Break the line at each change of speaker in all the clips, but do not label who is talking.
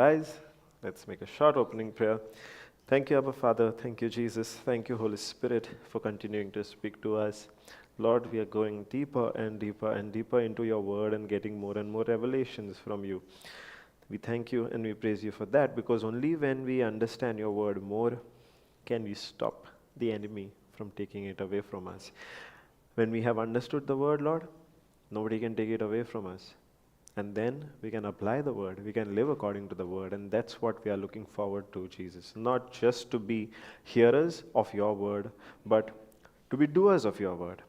our eyes. Let's make a short opening prayer. Thank you, Abba Father. Thank you, Jesus. Thank you, Holy Spirit, for continuing to speak to us. Lord, we are going deeper and deeper and deeper into your word and getting more and more revelations from you. We thank you and we praise you for that, because only when we understand your word more can we stop the enemy from taking it away from us. When we have understood the word, Lord, nobody can take it away from us. And then we can apply the word. We can live according to the word. And that's what we are looking forward to, Jesus. Not just to be hearers of your word, but to be doers of your word.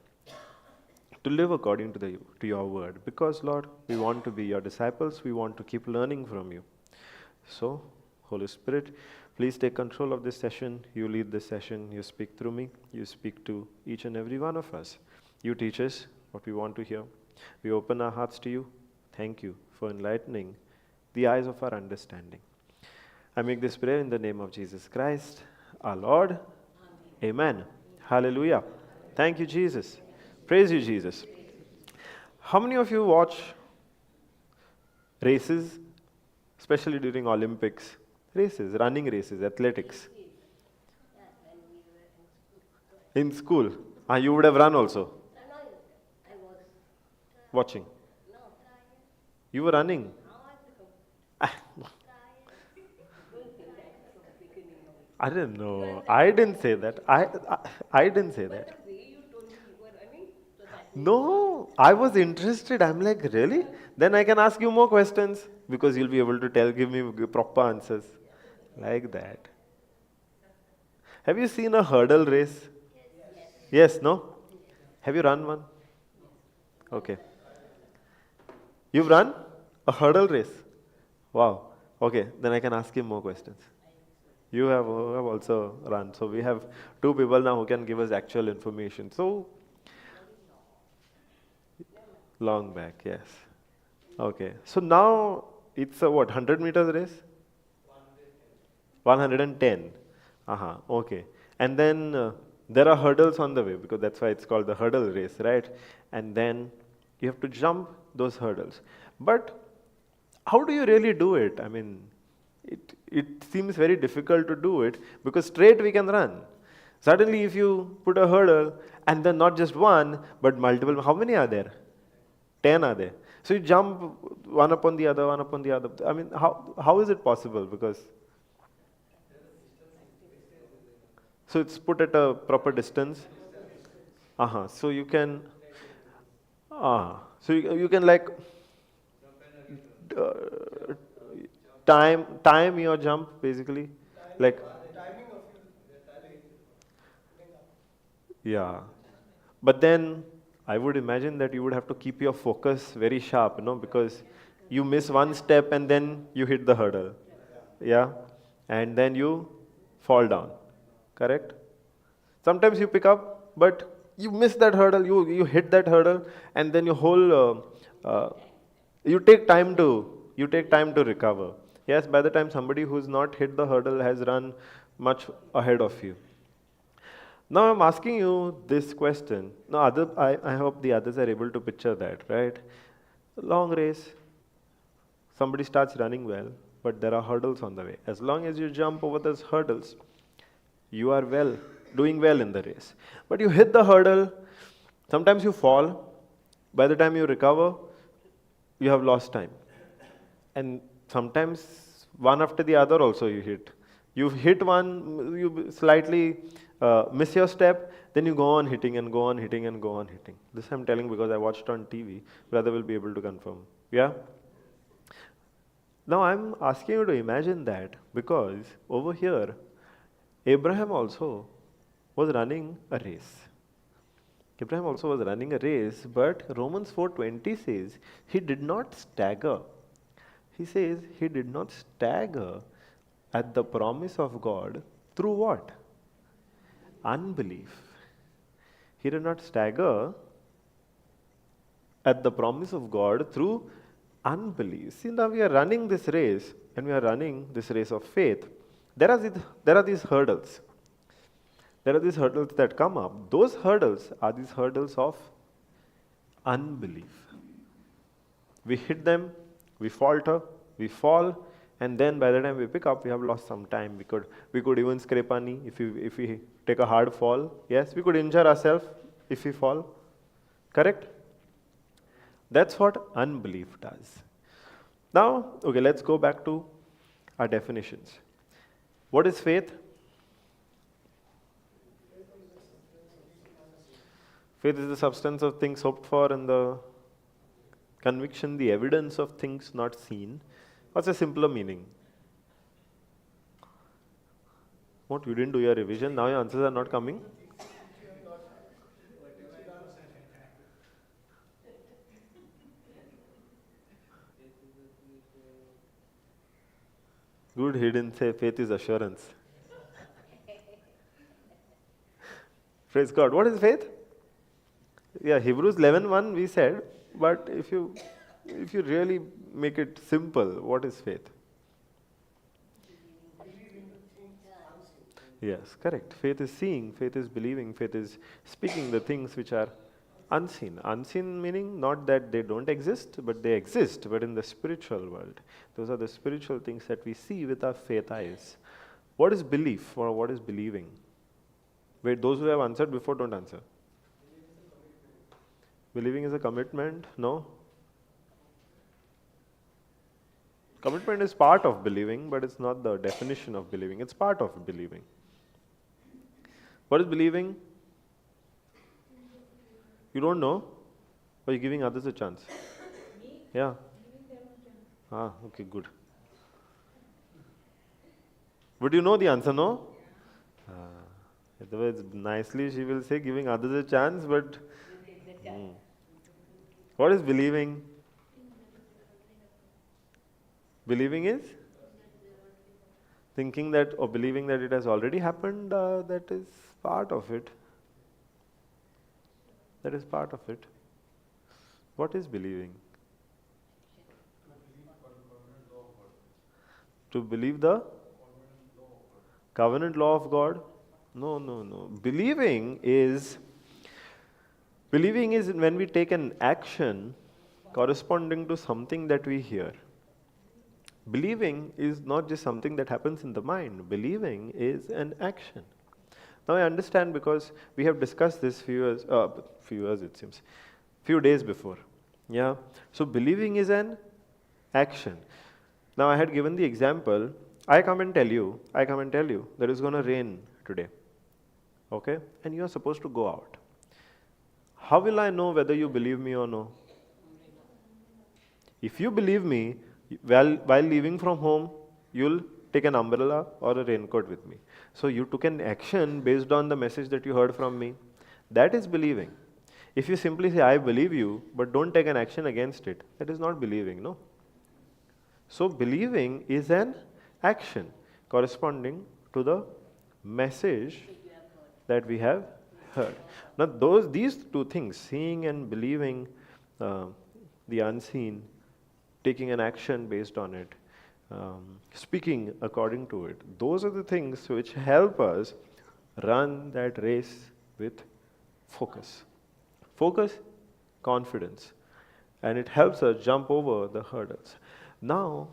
To live according to your word. Because, Lord, we want to be your disciples. We want to keep learning from you. So, Holy Spirit, please take control of this session. You lead this session. You speak through me. You speak to each and every one of us. You teach us what we want to hear. We open our hearts to you. Thank you for enlightening the eyes of our understanding. I make this prayer in the name of Jesus Christ, our Lord. Amen. Hallelujah. Thank you, Jesus. Praise you, Jesus. How many of you watch races, especially during Olympics? Races, running races, athletics. In school? You would have run also? Watching. You were running? I didn't know. I didn't say that. I didn't say that. No, I was interested. I'm like, really? Then I can ask you more questions, because you'll be able to give me proper answers. Like that. Have you seen a hurdle race? Yes, no? Have you run one? Okay. You've run a hurdle race? Wow. Okay, then I can ask him more questions. You have also run. So we have two people now who can give us actual information. So, long back, yes. Okay. So now it's a 100 meters race? 110. Okay. And then there are hurdles on the way, because that's why it's called the hurdle race, right? And then you have to jump those hurdles. But how do you really do it? I mean, it seems very difficult to do it, because straight we can run. Suddenly if you put a hurdle, and then not just one, but multiple, how many are there? 10 are there. So you jump one upon the other, one upon the other. I mean, how is it possible? Because so it's put at a proper distance. So you can, so you can like time your jump basically, like. Yeah, but then I would imagine that you would have to keep your focus very sharp, because you miss one step and then you hit the hurdle. Yeah, and then you fall down. Correct? Sometimes you pick up, but you miss that hurdle, you hit that hurdle, and then your whole you take time to recover. Yes, by the time somebody who's not hit the hurdle has run much ahead of you. Now I'm asking you this question. Now I hope the others are able to picture that, right? Long race, somebody starts running well, but there are hurdles on the way. As long as you jump over those hurdles, you are doing well in the race. But you hit the hurdle, sometimes you fall. By the time you recover, you have lost time. And sometimes one after the other also you hit. You hit one, you slightly miss your step, then you go on hitting and go on hitting and go on hitting. This I'm telling because I watched on TV. Brother will be able to confirm. Yeah? Now I'm asking you to imagine that, because over here, Abraham also was running a race. Abraham also was running a race, but Romans 4:20 says he did not stagger. He says he did not stagger at the promise of God through what? Unbelief. He did not stagger at the promise of God through unbelief. See, now we are running this race, and we are running this race of faith. There are these hurdles. There are these hurdles that come up. Those hurdles are these hurdles of unbelief. We hit them, we falter, we fall, And then by the time we pick up, we have lost some time. We could even scrape our knee if we take a hard fall. Yes, we could injure ourselves if we fall. Correct? That's what unbelief does. Now, okay, let's go back to our definitions. What is faith? Faith is the substance of things hoped for and the conviction, the evidence of things not seen. What's a simpler meaning? What, you didn't do your revision? Now your answers are not coming? Good, he didn't say faith is assurance. Praise God. What is faith? Yeah, Hebrews 11:1 we said, but if you really make it simple, what is faith? Yes, correct. Faith is seeing, faith is believing, faith is speaking the things which are unseen. Unseen meaning not that they don't exist, but they exist, but in the spiritual world. Those are the spiritual things that we see with our faith eyes. What is belief or what is believing? Wait, those who have answered before don't answer. Believing is a commitment? No. Commitment is part of believing, but it's not the definition of believing. It's part of believing. What is believing? You don't know? Or are you giving others a chance? Yeah. Ah, okay, good. Would you know the answer, no? Otherwise, nicely she will say giving others a chance, but what is believing? Believing is thinking that or believing that it has already happened, that is part of it. That is part of it. What is believing? To believe the covenant law of God? No. Believing is when we take an action corresponding to something that we hear. Believing is not just something that happens in the mind. Believing is an action. Now I understand because we have discussed this few days before. Yeah. So believing is an action. Now I had given the example. I come and tell you that it's going to rain today. Okay? And you are supposed to go out. How will I know whether you believe me or no? If you believe me, while leaving from home, you'll take an umbrella or a raincoat with me. So you took an action based on the message that you heard from me. That is believing. If you simply say, I believe you, but don't take an action against it, that is not believing, no? So believing is an action corresponding to the message that we have heard. Now these two things, seeing and believing the unseen, taking an action based on it, speaking according to it, those are the things which help us run that race with focus. Focus, confidence, and it helps us jump over the hurdles. Now,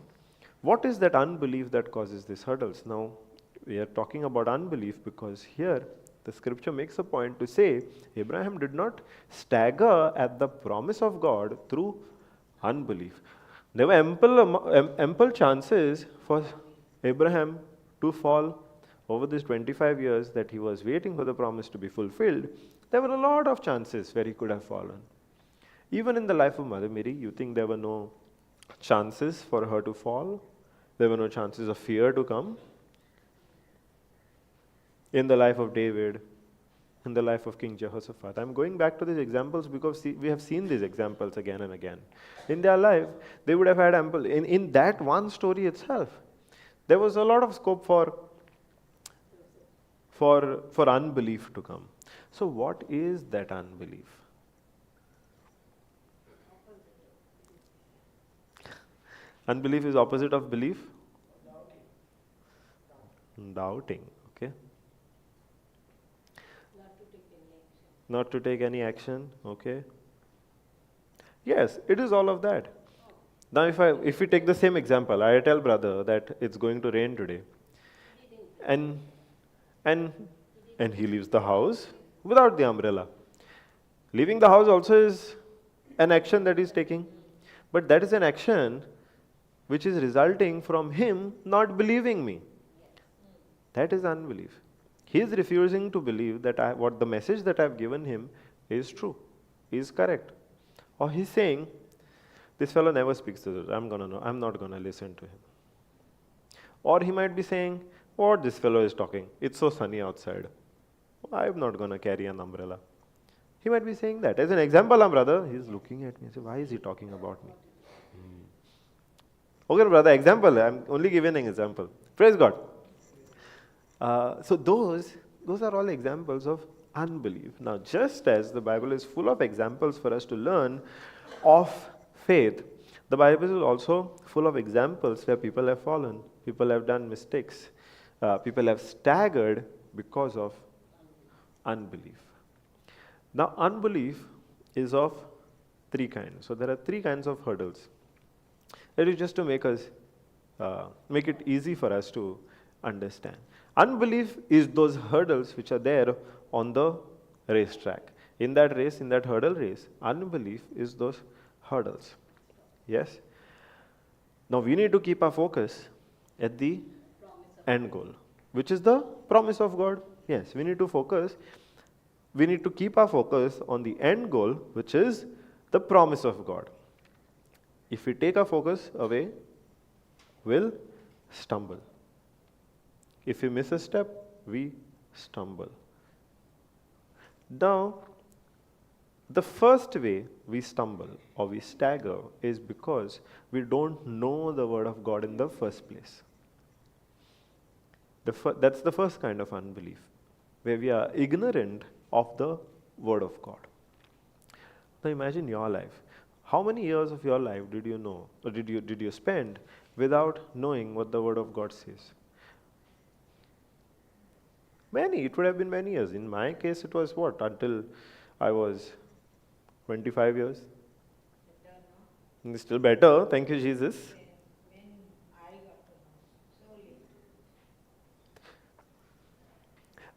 what is that unbelief that causes these hurdles? Now, we are talking about unbelief because here the scripture makes a point to say Abraham did not stagger at the promise of God through unbelief. There were ample chances for Abraham to fall over these 25 years that he was waiting for the promise to be fulfilled. There were a lot of chances where he could have fallen. Even in the life of Mother Mary, you think there were no chances for her to fall? There were no chances of fear to come? In the life of David, in the life of King Jehoshaphat. I'm going back to these examples because we have seen these examples again and again. In their life, they would have had ample. In that one story itself, there was a lot of scope for unbelief to come. So what is that unbelief? Unbelief is opposite of belief? Doubting. Okay. Not to take any action. Okay. Yes, it is all of that. Now, if we take the same example, I tell brother that it's going to rain today, and and and he leaves the house without the umbrella. Leaving the house also is an action that he's taking, but that is an action which is resulting from him not believing me. That is unbelief. He is refusing to believe that what the message that I've given him is true, is correct. Or he's saying, this fellow never speaks the truth. I'm not gonna listen to him. Or he might be saying, what this fellow is talking? It's so sunny outside. I'm not gonna carry an umbrella. He might be saying that. As an example, brother, he's looking at me and say, why is he talking about me? Okay, brother, example. I'm only giving an example. Praise God. So those are all examples of unbelief. Now, just as the Bible is full of examples for us to learn of faith, the Bible is also full of examples where people have fallen, people have done mistakes, people have staggered because of unbelief. Now, unbelief is of three kinds. So there are three kinds of hurdles. That is just to make it easy for us to understand. Unbelief is those hurdles which are there on the racetrack. In that race, in that hurdle race, unbelief is those hurdles. Yes? Now we need to keep our focus at the end goal, which is the promise of God. Yes, we need to focus. We need to keep our focus on the end goal, which is the promise of God. If we take our focus away, we'll stumble. If we miss a step, we stumble. Now, the first way we stumble or we stagger is because we don't know the Word of God in the first place. That's the first kind of unbelief, where we are ignorant of the Word of God. Now imagine your life. How many years of your life did you know, or did you spend without knowing what the Word of God says? Many. It would have been many years. In my case, it was what? Until I was 25 years. Still better. Thank you, Jesus.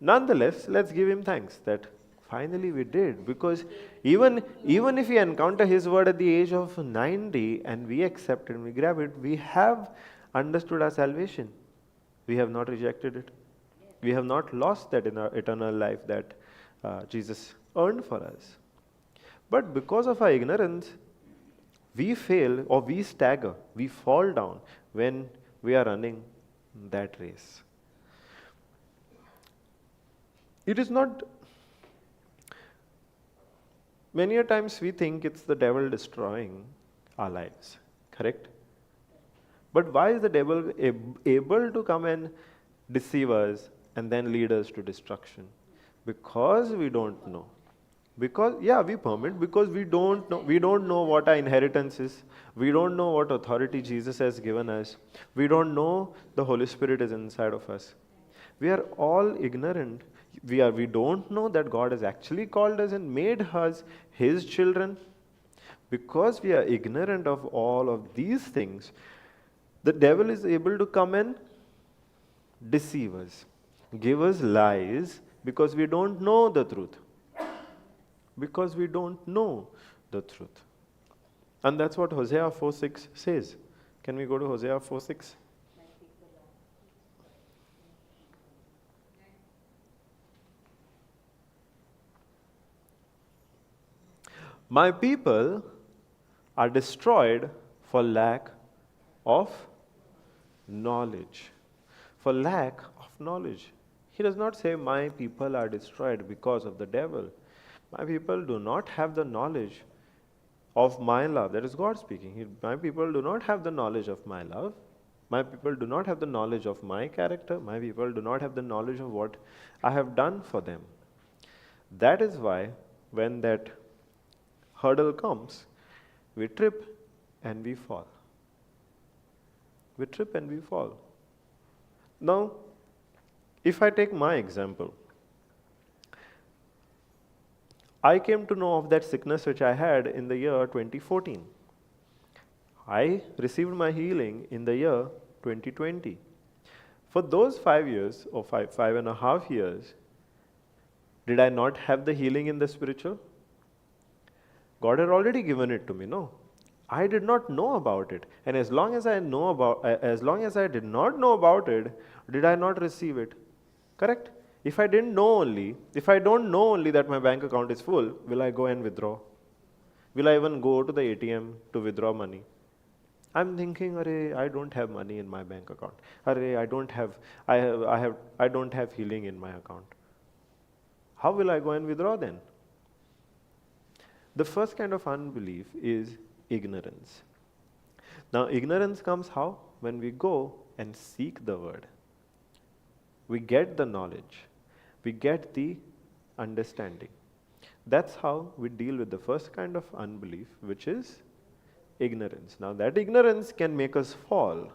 Nonetheless, let's give him thanks that finally we did, because even if we encounter his word at the age of 90 and we accept it and we grab it, we have understood our salvation. We have not rejected it. We have not lost that in our eternal life that Jesus earned for us. But because of our ignorance, we fail or we stagger, we fall down when we are running that race. It is not, many a times we think it's the devil destroying our lives, correct? But why is the devil able to come and deceive us and then lead us to destruction? Because we don't know. Because, we permit because we don't know. We don't know what our inheritance is. We don't know what authority Jesus has given us. We don't know the Holy Spirit is inside of us. We are all ignorant. We don't know that God has actually called us and made us His children. Because we are ignorant of all of these things, the devil is able to come and deceive us, give us lies, because we don't know the truth. Because we don't know the truth. And that's what Hosea 4:6 says. Can we go to Hosea 4:6? My people are destroyed for lack of knowledge. For lack of knowledge. He does not say, my people are destroyed because of the devil. My people do not have the knowledge of my love. That is God speaking. My people do not have the knowledge of my love. My people do not have the knowledge of my character. My people do not have the knowledge of what I have done for them. That is why when that hurdle comes, we trip and we fall. We trip and we fall. Now, if I take my example, I came to know of that sickness which I had in the year 2014. I received my healing in the year 2020. For those 5 years or 5.5 years, did I not have the healing in the spiritual? God had already given it to me, no? I did not know about it. And as long as I did not know about it, did I not receive it? Correct? If I don't know only that my bank account is full, will I go and withdraw? Will I even go to the ATM to withdraw money? I'm thinking, Arey, I don't have money in my bank account. Arey, I don't have healing in my account. How will I go and withdraw then? The first kind of unbelief is ignorance. Now, ignorance comes how? When we go and seek the word. We get the knowledge. We get the understanding. That's how we deal with the first kind of unbelief, which is ignorance. Now, that ignorance can make us fall.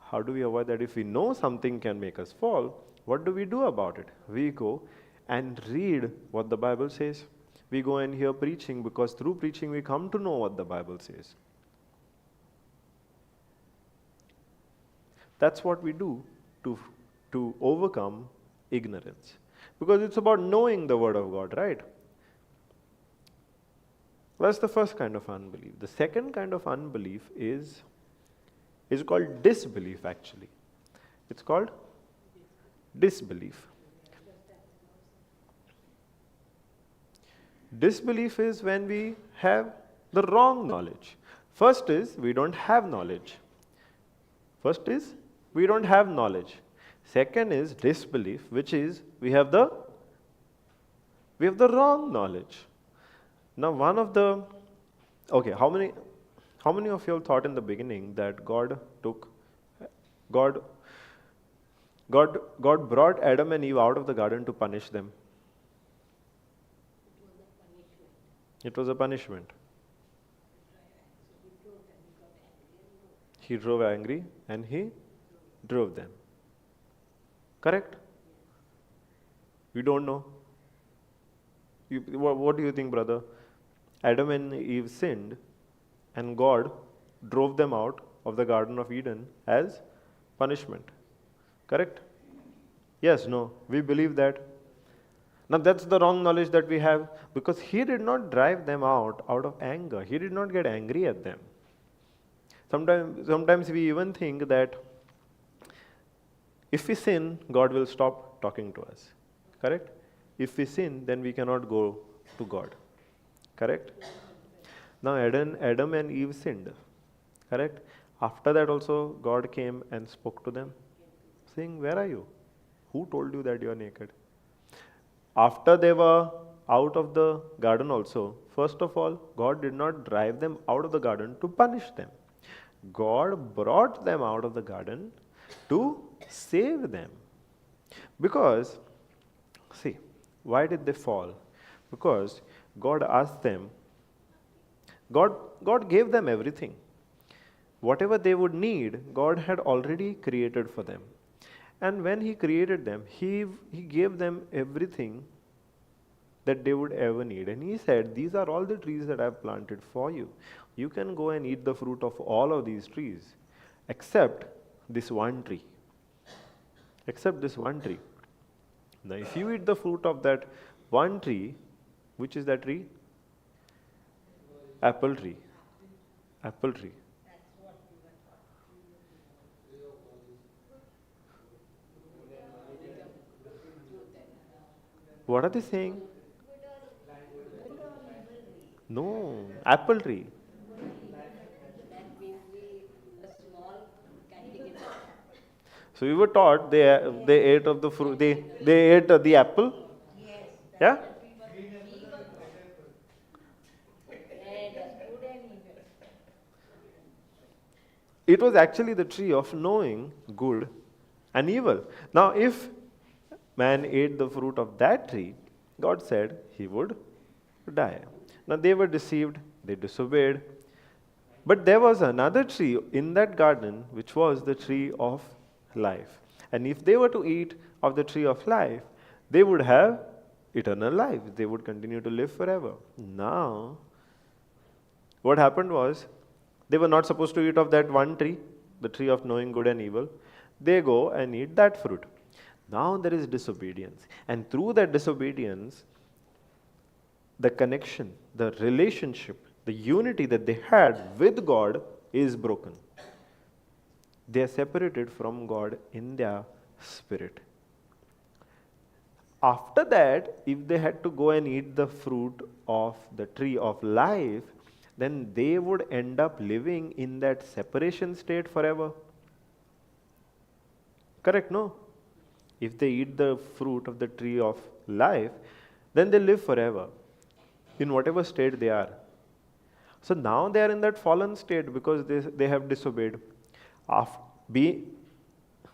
How do we avoid that? If we know something can make us fall, what do we do about it? We go and read what the Bible says. We go and hear preaching, because through preaching we come to know what the Bible says. That's what we do to overcome ignorance. Because it's about knowing the Word of God, right? That's the first kind of unbelief. The second kind of unbelief is called disbelief, actually. It's called disbelief. Disbelief is when we have the wrong knowledge. First is we don't have knowledge. Second is disbelief, which is we have the wrong knowledge. Now, how many of you all thought in the beginning that God brought Adam and Eve out of the garden to punish them? It was a punishment. He drove angry and he drove them. Correct? We don't know. What do you think, brother? Adam and Eve sinned and God drove them out of the Garden of Eden as punishment. Correct? Yes, no. We believe that. Now that's the wrong knowledge that we have, because he did not drive them out of anger. He did not get angry at them. Sometimes we even think that if we sin, God will stop talking to us. Correct? If we sin, then we cannot go to God. Correct? Now Adam and Eve sinned. Correct? After that also God came and spoke to them, saying, "Where are you? Who told you that you are naked?" After they were out of the garden also, first of all, God did not drive them out of the garden to punish them. God brought them out of the garden to save them. Because, see, why did they fall? Because God asked them, God gave them everything. Whatever they would need, God had already created for them. And when He created them, He gave them everything that they would ever need. And He said, "These are all the trees that I have planted for you. You can go and eat the fruit of all of these trees, except this one tree." Except this one tree. Now, if you eat the fruit of that one tree, which is that tree? Apple tree. Apple tree. What are they saying? No, apple tree. So we were taught they ate of the fruit. They ate the apple. Yeah. It was actually the tree of knowing good and evil. Now, if man ate the fruit of that tree, God said he would die. Now, they were deceived, they disobeyed. But there was another tree in that garden, which was the tree of life. And if they were to eat of the tree of life, they would have eternal life. They would continue to live forever. Now, what happened was, They were not supposed to eat of that one tree, the tree of knowing good and evil. They go and eat that fruit. Now there is disobedience. And through that disobedience, the connection, the relationship, the unity that they had with God is broken. They are separated from God in their spirit. After that, if they had to go and eat the fruit of the tree of life, then they would end up living in that separation state forever. Correct, no? If they eat the fruit of the tree of life, then they live forever in whatever state they are. So now they are in that fallen state because they have disobeyed.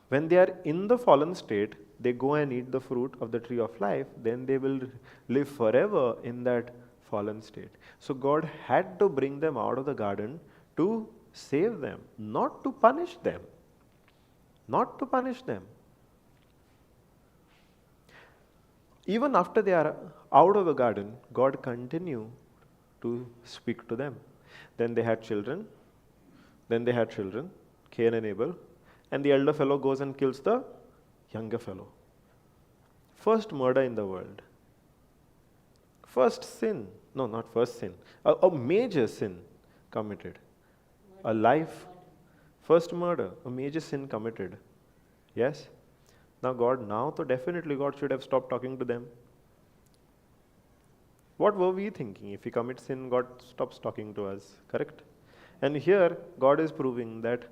When they are in the fallen state, they go and eat the fruit of the tree of life, then they will live forever in that fallen state. So God had to bring them out of the garden to save them, not to punish them. Not to punish them. Even after they are out of the garden, God continued to speak to them. Then they had children. Cain and Abel. And the elder fellow goes and kills the younger fellow. First murder in the world. First sin. No, not first sin. A major sin committed. First murder. A major sin committed. Yes? Now definitely God should have stopped talking to them. What were we thinking? If we commit sin, God stops talking to us. Correct? And here, God is proving that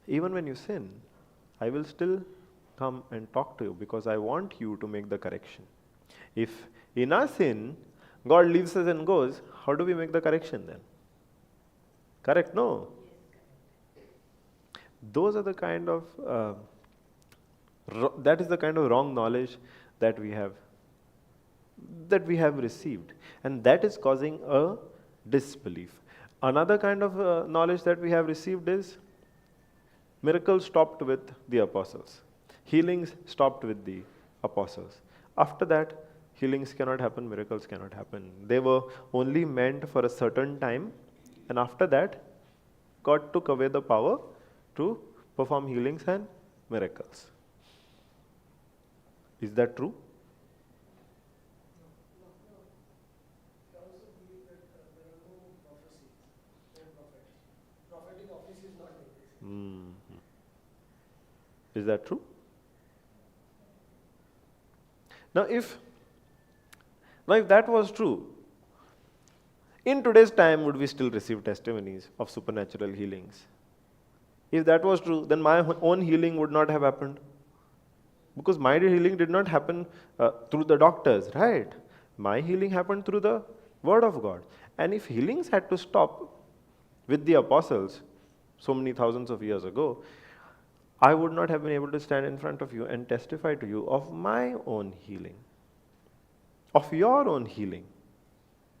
even when you sin, I will still come and talk to you because I want you to make the correction. If in our sin, God leaves us and goes, how do we make the correction then? Correct? No? Those are the kind of, that is the kind of wrong knowledge that we have received. And that is causing a disbelief. Another kind of knowledge that we have received is miracles stopped with the apostles. Healings stopped with the apostles. After that, healings cannot happen, miracles cannot happen. They were only meant for a certain time, and after that, God took away the power to perform healings and miracles. Is that true?
I also believe that there are no prophecies, no prophets. Prophetic office is not existing.
Is that true? Now if that was true, in today's time would we still receive testimonies of supernatural healings? If that was true, then my own healing would not have happened. Because my healing did not happen through the doctors, right? My healing happened through the Word of God. And if healings had to stop with the apostles so many thousands of years ago, I would not have been able to stand in front of you and testify to you of my own healing, of your own healing,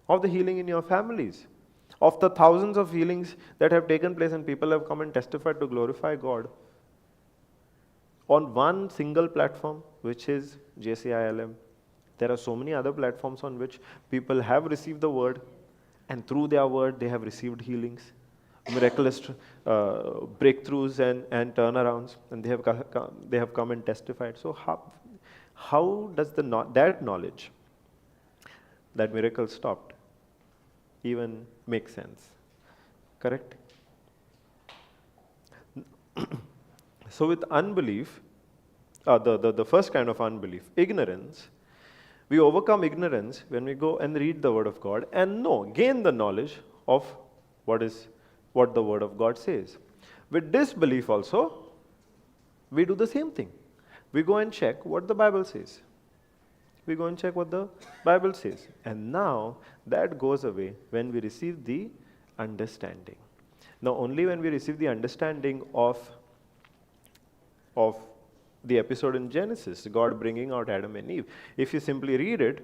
of the healing in your families, of the thousands of healings that have taken place and people have come and testified to glorify God on one single platform, which is JCILM. There are so many other platforms on which people have received the word, and through their word they have received healings, miraculous breakthroughs and turnarounds, and they have come and testified. So how does that knowledge that miracles stopped even make sense? Correct? So with unbelief, the first kind of unbelief, ignorance, we overcome ignorance when we go and read the Word of God and gain the knowledge of what the Word of God says. With disbelief also, we do the same thing. We go and check what the Bible says. And now that goes away when we receive the understanding. Now only when we receive the understanding of the episode in Genesis, God bringing out Adam and Eve. If you simply read it,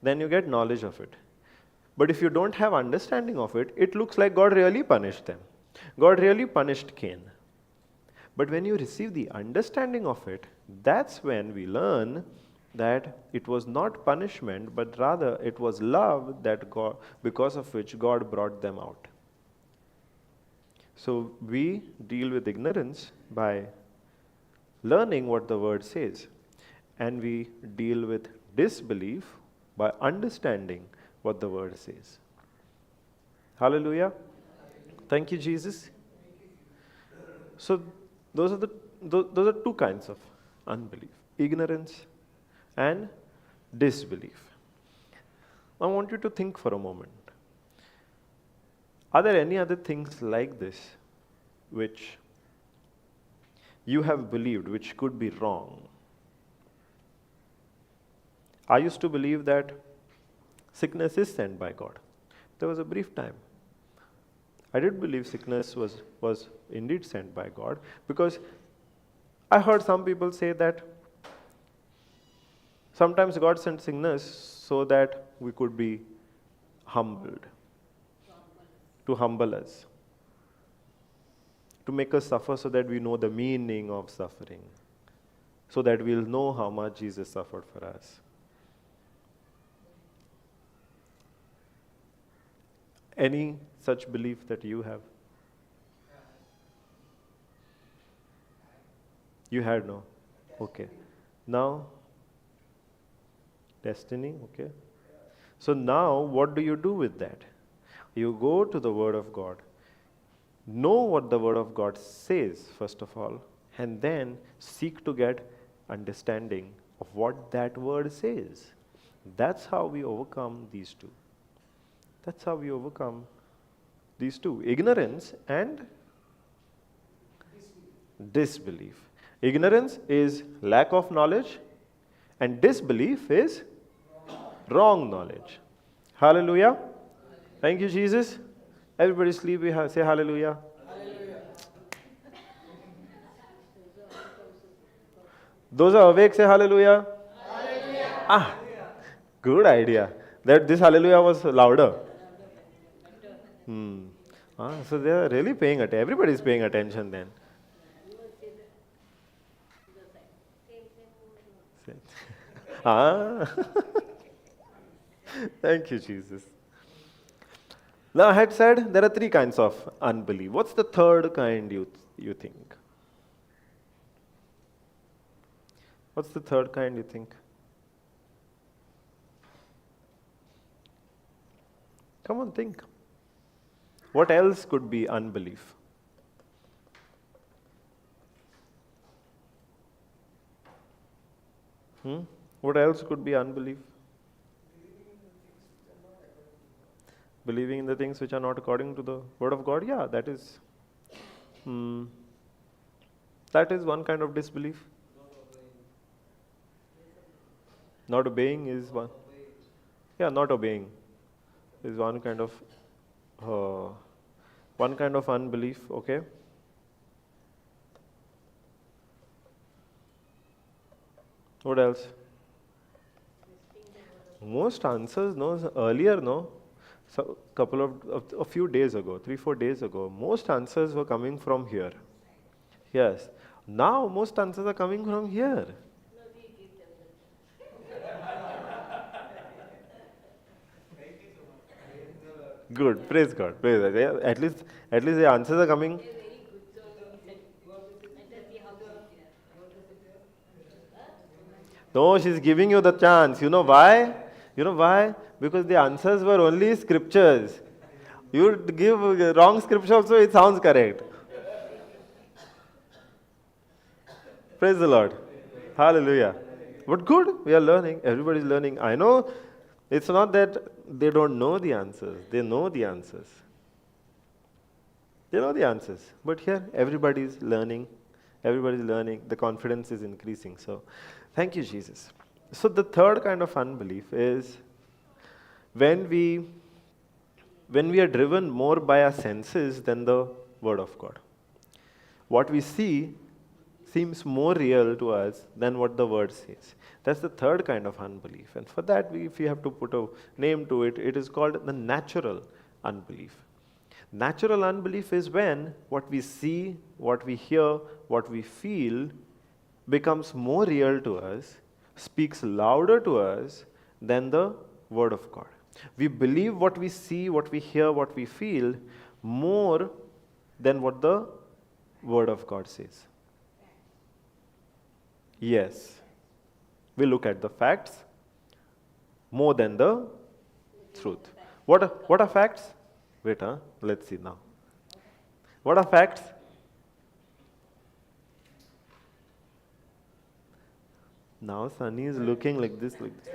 then you get knowledge of it. But if you don't have understanding of it, it looks like God really punished them. God really punished Cain. But when you receive the understanding of it, that's when we learn that it was not punishment, but rather it was love that God, because of which God brought them out. So we deal with ignorance by learning what the word says, and we deal with disbelief by understanding what the word says. Hallelujah. Thank you, Jesus. So those are two kinds of unbelief: ignorance and disbelief. I want you to think for a moment. Are there any other things like this which you have believed which could be wrong? I used to believe that sickness is sent by God. There was a brief time I did believe sickness was indeed sent by God, because I heard some people say that sometimes God sent sickness so that we could be humbled, to humble us, to make us suffer so that we know the meaning of suffering, so that we'll know how much Jesus suffered for us. Any such belief that you have? You had no? Okay. Now, destiny, okay. So now, what do you do with that? You go to the Word of God, know what the Word of God says, first of all, and then seek to get understanding of what that Word says. That's how we overcome these two. That's how we overcome these two: ignorance and disbelief. Ignorance is lack of knowledge, and disbelief is wrong knowledge. Hallelujah. Thank you, Jesus. Everybody sleep, say hallelujah. Those are awake, say hallelujah. Ah, good idea. That this hallelujah was louder. So they are really paying attention. Everybody is paying attention then. Ah. Thank you, Jesus. Now I had said there are three kinds of unbelief. What's the third kind you think? What's the third kind you think? Come on, think. What else could be unbelief? What else could be unbelief? Believing in the things which are not according to the Word of God? Yeah, that is one kind of disbelief. Not obeying is one. Yeah, not obeying is one kind of unbelief. Okay. What else? Most answers, earlier, so a few days ago, 3-4 days ago, most answers were coming from here. Yes. Now most answers are coming from here. Good. Praise God. Praise God. Yeah, at least the answers are coming. No, she's giving you the chance. You know why? Because the answers were only scriptures. You give wrong scripture also, it sounds correct. Praise the Lord. Hallelujah. But good, we are learning. Everybody is learning. I know it's not that they don't know the answers. They know the answers. They know the answers. But here, everybody is learning. Everybody is learning. The confidence is increasing. So, thank you, Jesus. So, the third kind of unbelief is when we are driven more by our senses than the Word of God. What we see seems more real to us than what the Word says. That's the third kind of unbelief. And for that, if you have to put a name to it, it is called the natural unbelief. Natural unbelief is when what we see, what we hear, what we feel becomes more real to us, speaks louder to us than the Word of God. We believe what we see, what we hear, what we feel more than what the Word of God says. Yes. We look at the facts more than the truth. What are facts? Wait, let's see now. What are facts? Now Sunny is looking like this, like this.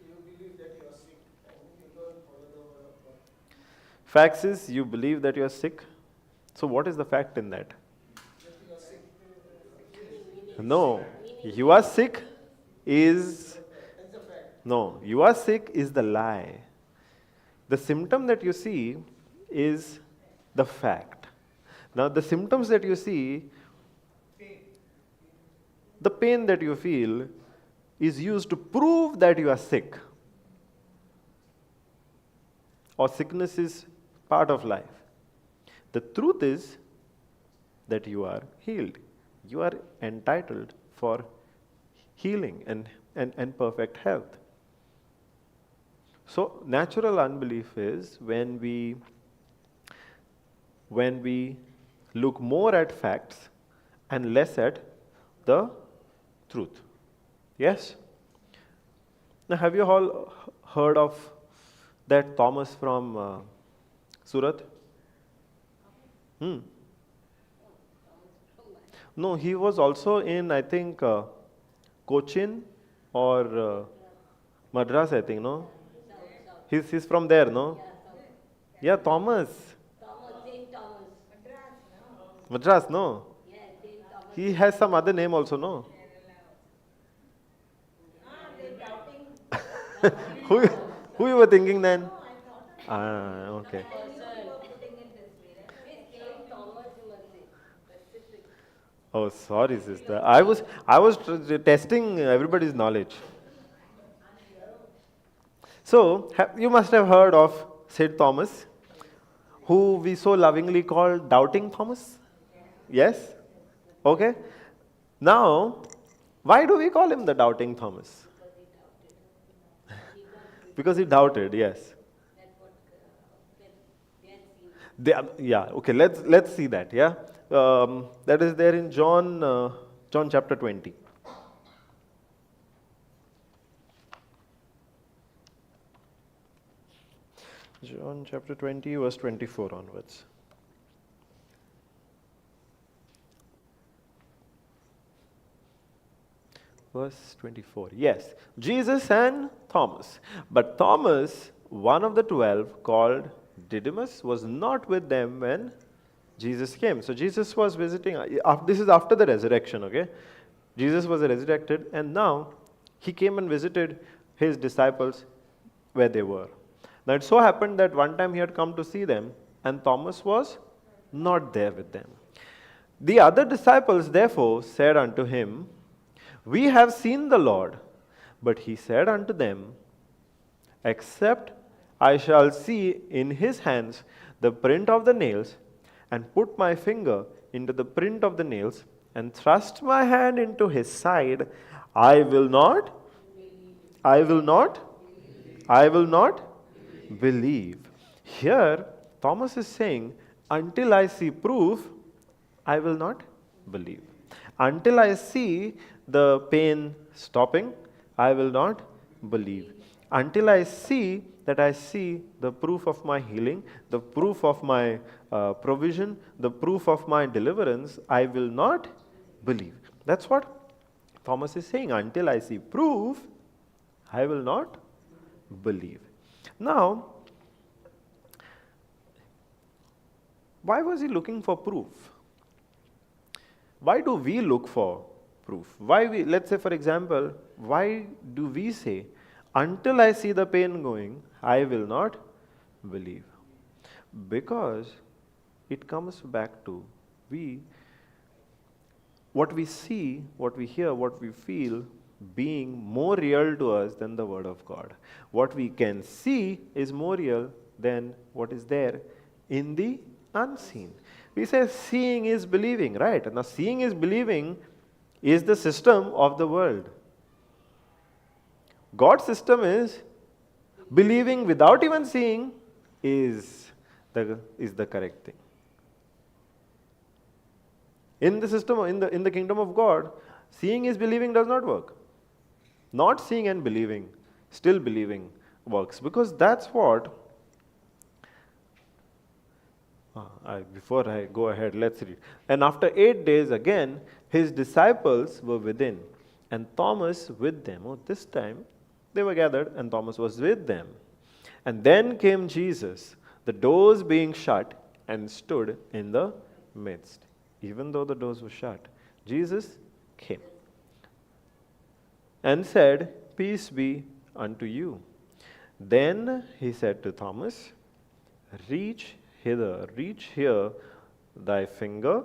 You believe that you are sick and you don't follow the word of God.
Facts is you believe that you are sick. So what is the fact in that?
That you are sick.
No, you are sick is
That's the fact.
no, you are sick is the lie. The symptom that you see is the fact. Now the symptoms that you see, the pain that you feel is used to prove that you are sick. Or sickness is part of life. The truth is that you are healed. You are entitled for healing and perfect health. So natural unbelief is when we look more at facts and less at the truth. Yes? Now have you all heard of that Thomas from Surat? No, he was also in, I think, Cochin or Madras, I think, no? He's from there, no? Yeah, Thomas.
Saint Thomas.
Madras, no?
Yeah, Saint Thomas.
He has some other name also, no?
They're doubting.
Who, who you were thinking then? Ah, okay.
Saint Thomas, you must say. Specific.
Oh, sorry, sister. I was testing everybody's knowledge. So, you must have heard of St. Thomas, who we so lovingly call Doubting Thomas. Yes? Okay. Now, why do we call him the Doubting Thomas? Because he doubted, yes.
That's what they had seen.
Yeah, okay, let's see that, yeah. That is there in John chapter 20. John chapter 20, verse 24 onwards. Verse 24. Yes, Jesus and Thomas. But Thomas, one of the 12, called Didymus, was not with them when Jesus came. So Jesus was visiting. This is after the resurrection, okay? Jesus was resurrected, and now he came and visited his disciples where they were. Now it so happened that one time he had come to see them, and Thomas was not there with them. The other disciples therefore said unto him, We have seen the Lord. But he said unto them, Except I shall see in his hands the print of the nails, and put my finger into the print of the nails, and thrust my hand into his side, I will not believe. Here, Thomas is saying, until I see proof, I will not believe. Until I see the pain stopping, I will not believe. Until I see that I see the proof of my healing, the proof of my provision, the proof of my deliverance, I will not believe. That's what Thomas is saying. Until I see proof, I will not believe. Now, why was he looking for proof? Why do we look for proof? Let's say for example, why do we say, until I see the pain going, I will not believe? Because it comes back to what we see, what we hear, what we feel being more real to us than the Word of God. What we can see is more real than what is there in the unseen. We say seeing is believing, right? Now seeing is believing is the system of the world. God's system is believing without even seeing is the correct thing. In the system, in the kingdom of God, seeing is believing does not work. Not seeing and believing, still believing works. Because that's what, before I go ahead, let's read. And after 8 days again, his disciples were within, and Thomas with them. Oh, this time they were gathered, and Thomas was with them. And then came Jesus, the doors being shut, and stood in the midst. Even though the doors were shut, Jesus came and said, "Peace be unto you." Then he said to Thomas, "Reach hither, reach here thy finger,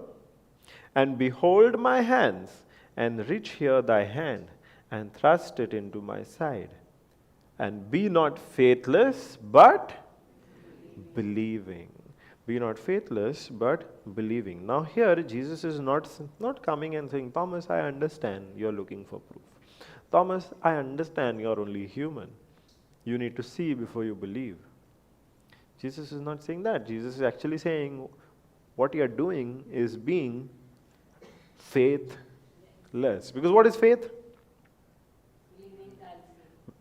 and behold my hands, and reach here thy hand, and thrust it into my side. And be not faithless, but believing." Be not faithless, but believing. Now here, Jesus is not coming and saying, "Thomas, I understand you're looking for proof. Thomas, I understand you're only human. You need to see before you believe." Jesus is not saying that. Jesus is actually saying, what you're doing is being faithless. Because what is faith?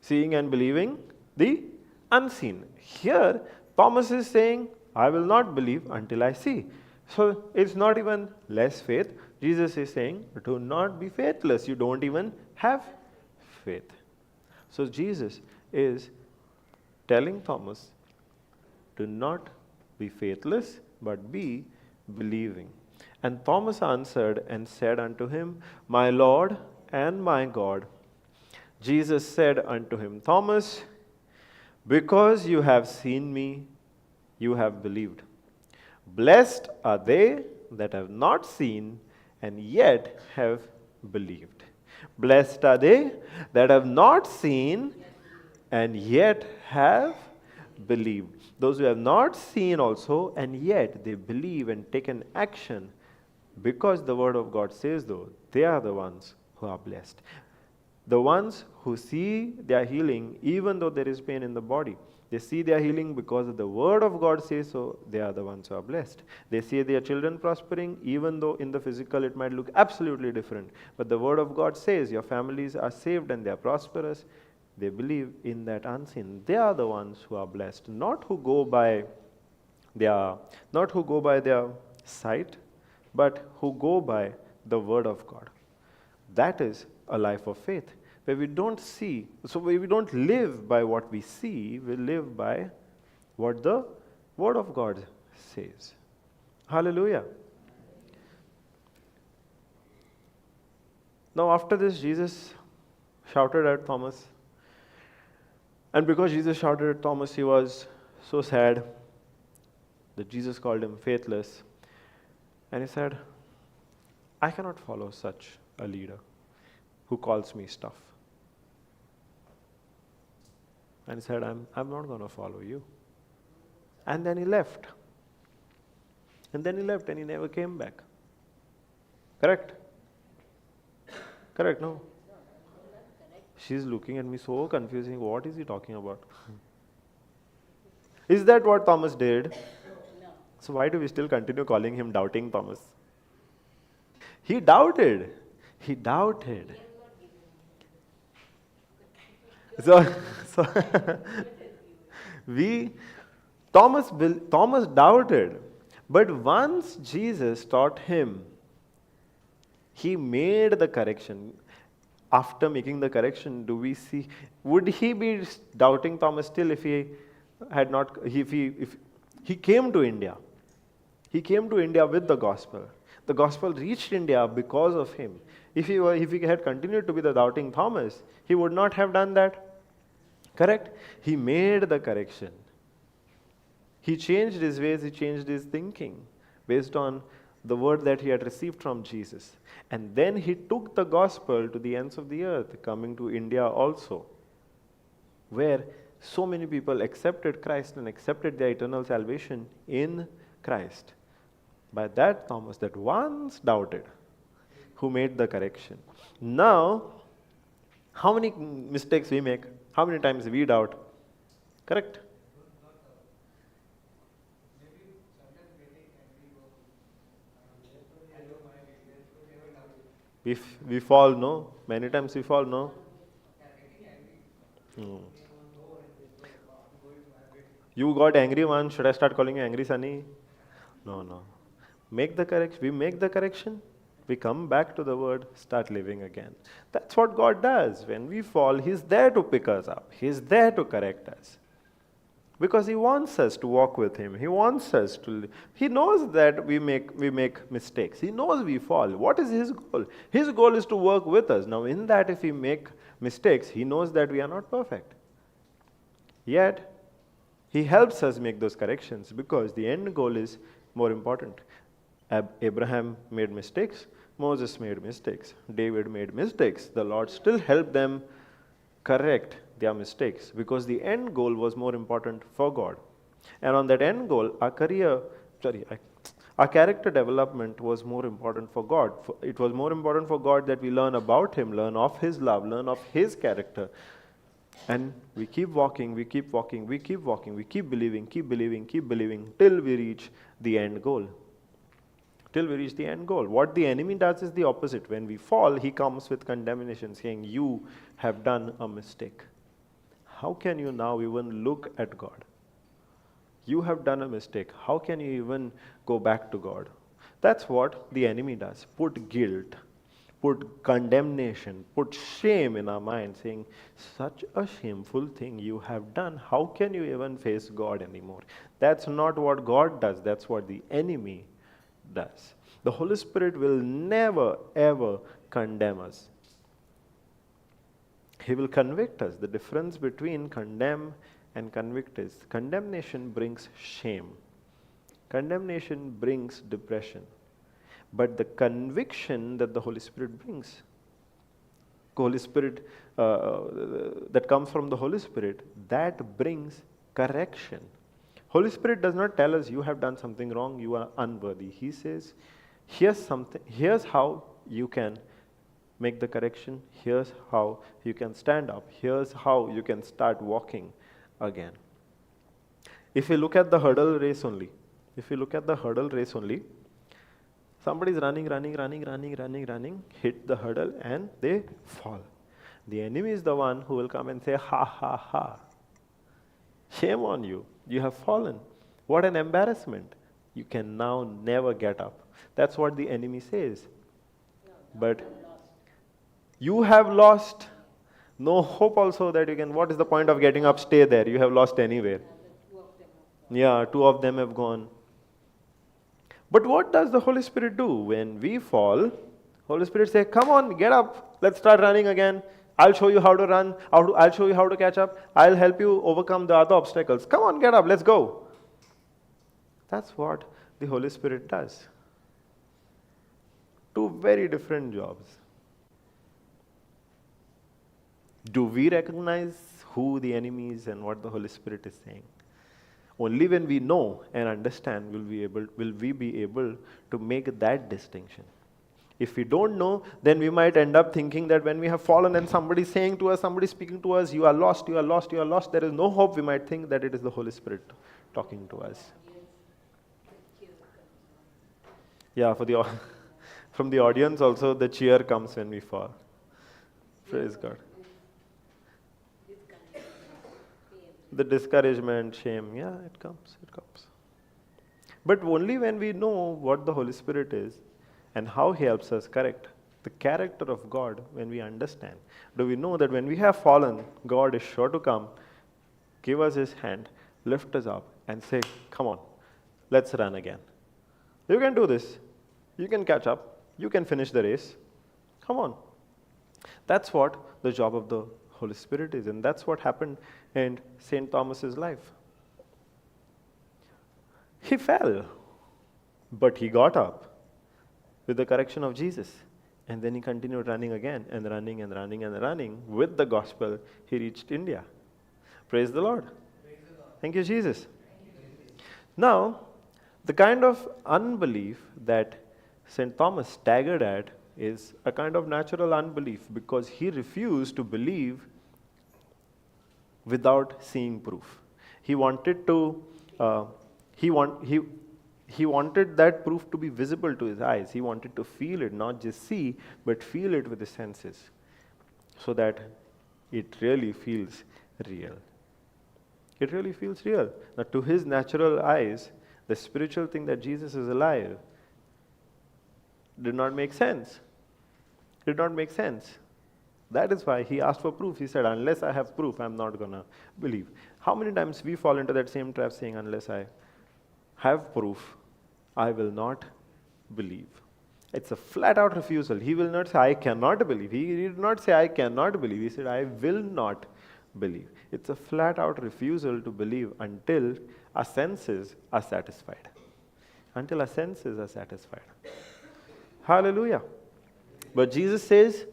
Seeing and believing the unseen. Here, Thomas is saying, "I will not believe until I see." So it's not even less faith. Jesus is saying, do not be faithless. You don't even have faith. So Jesus is telling Thomas, do not be faithless, but be believing. And Thomas answered and said unto him, "My Lord and my God." Jesus said unto him, "Thomas, because you have seen me, you have believed. Blessed are they that have not seen and yet have believed. Blessed are they that have not seen and yet have believed." Those who have not seen also and yet they believe and take an action because the word of God says so, they are the ones who are blessed. The ones who see their healing even though there is pain in the body. They see their healing because the word of God says so, they are the ones who are blessed. They see their children prospering even though in the physical it might look absolutely different. But the word of God says your families are saved and they are prosperous. They believe in that unseen. They are the ones who are blessed, not who go by their sight, but who go by the word of God. That is a life of faith, where we don't see, so we don't live by what we see, we live by what the word of God says. Hallelujah. Now after this, Jesus shouted at Thomas. And because Jesus shouted at Thomas, he was so sad that Jesus called him faithless. And he said, "I cannot follow such a leader who calls me stuff." And he said, I'm not going to follow you. And then he left. And then he left and he never came back. Correct? Correct, no? She's looking at me so confusing. What is he talking about? Is that what Thomas did?
No.
So why do we still continue calling him Doubting Thomas? He doubted. He doubted. So Thomas doubted. But once Jesus taught him, he made the correction. After making the correction, do we see, would he be doubting Thomas still if he had not, if he came to India? He came to India with the gospel. The gospel reached India because of him. If he had continued to be the doubting Thomas, he would not have done that. Correct? He made the correction. He changed his ways, he changed his thinking based on the word that he had received from Jesus. And then he took the gospel to the ends of the earth, coming to India also, where so many people accepted Christ and accepted their eternal salvation in Christ. By that Thomas that once doubted, who made the correction. Now, how many mistakes we make? How many times we doubt? Correct? We fall, no? Many times we fall, no? Hmm. You got angry once, should I start calling you angry Sunny? No, no. Make the correction. We make the correction. We come back to the word, start living again. That's what God does. When we fall, He's there to pick us up. He's there to correct us. Because He wants us to walk with Him. He wants us to. He knows that we make mistakes. He knows we fall. What is His goal? His goal is to work with us. Now, in that, if we make mistakes, He knows that we are not perfect. Yet, He helps us make those corrections because the end goal is more important. Abraham made mistakes. Moses made mistakes. David made mistakes. The Lord still helped them correct their mistakes because the end goal was more important for God. And on that end goal, our character development was more important for God. It was more important for God that we learn about Him, learn of His love, learn of His character. And we keep walking, we keep walking, we keep walking, we keep believing till we reach the end goal. Till we reach the end goal. What the enemy does is the opposite. When we fall, he comes with condemnation, saying, you have done a mistake. How can you now even look at God? You have done a mistake. How can you even go back to God? That's what the enemy does. Put guilt, put condemnation, put shame in our mind, saying, such a shameful thing you have done. How can you even face God anymore? That's not what God does. That's what the enemy does. The Holy Spirit will never ever condemn us. He will convict us. The difference between condemn and convict is condemnation brings shame. Condemnation brings depression. But the conviction that the Holy Spirit brings, that comes from the Holy Spirit, that brings correction. Holy Spirit does not tell us you have done something wrong, you are unworthy. He says, here's how you can make the correction, here's how you can stand up, here's how you can start walking again. If you look at the hurdle race only, somebody is running, hit the hurdle and they fall. The enemy is the one who will come and say, ha, ha, ha. Shame on you. You have fallen. What an embarrassment. You can now never get up. That's what the enemy says. But you have lost. No hope also that you can. What is the point of getting up? Stay there. You have lost anywhere. Yeah, two of them have gone. But what does the Holy Spirit do? When we fall, Holy Spirit says, come on, get up. Let's start running again. I'll show you how to run. I'll show you how to catch up. I'll help you overcome the other obstacles. Come on, get up. Let's go. That's what the Holy Spirit does. Two very different jobs. Do we recognize who the enemy is and what the Holy Spirit is saying? Only when we know and understand will we be able to make that distinction. If we don't know, then we might end up thinking that when we have fallen and somebody is saying to us, somebody is speaking to us, you are lost, you are lost, you are lost, there is no hope, we might think that it is the Holy Spirit talking to us. Yeah, from the audience also, the cheer comes when we fall. Praise God. The discouragement, shame, yeah, it comes. But only when we know what the Holy Spirit is and how He helps us correct the character of God, when we understand, do we know that when we have fallen, God is sure to come, give us His hand, lift us up and say, come on, let's run again. You can do this. You can catch up. You can finish the race. Come on. That's what the job of the Holy Spirit is, and that's what happened in St. Thomas's life. He fell, but he got up with the correction of Jesus. And then he continued running again, and running. With the gospel, he reached India. Praise the Lord. Thank you, Jesus. Now, the kind of unbelief that St. Thomas staggered at is a kind of natural unbelief, because he refused to believe without seeing proof. He wanted to, He wanted that proof to be visible to his eyes. He wanted to feel it, not just see, but feel it with his senses, so that it really feels real. It really feels real. Now, to his natural eyes, the spiritual thing that Jesus is alive did not make sense. Did not make sense. That is why he asked for proof. He said, unless I have proof, I'm not going to believe. How many times we fall into that same trap saying, unless I have proof, I will not believe. It's a flat out refusal. He will not say, I cannot believe. He did not say, I cannot believe. He said, I will not believe. It's a flat out refusal to believe until our senses are satisfied. Until our senses are satisfied. Hallelujah. But Jesus says,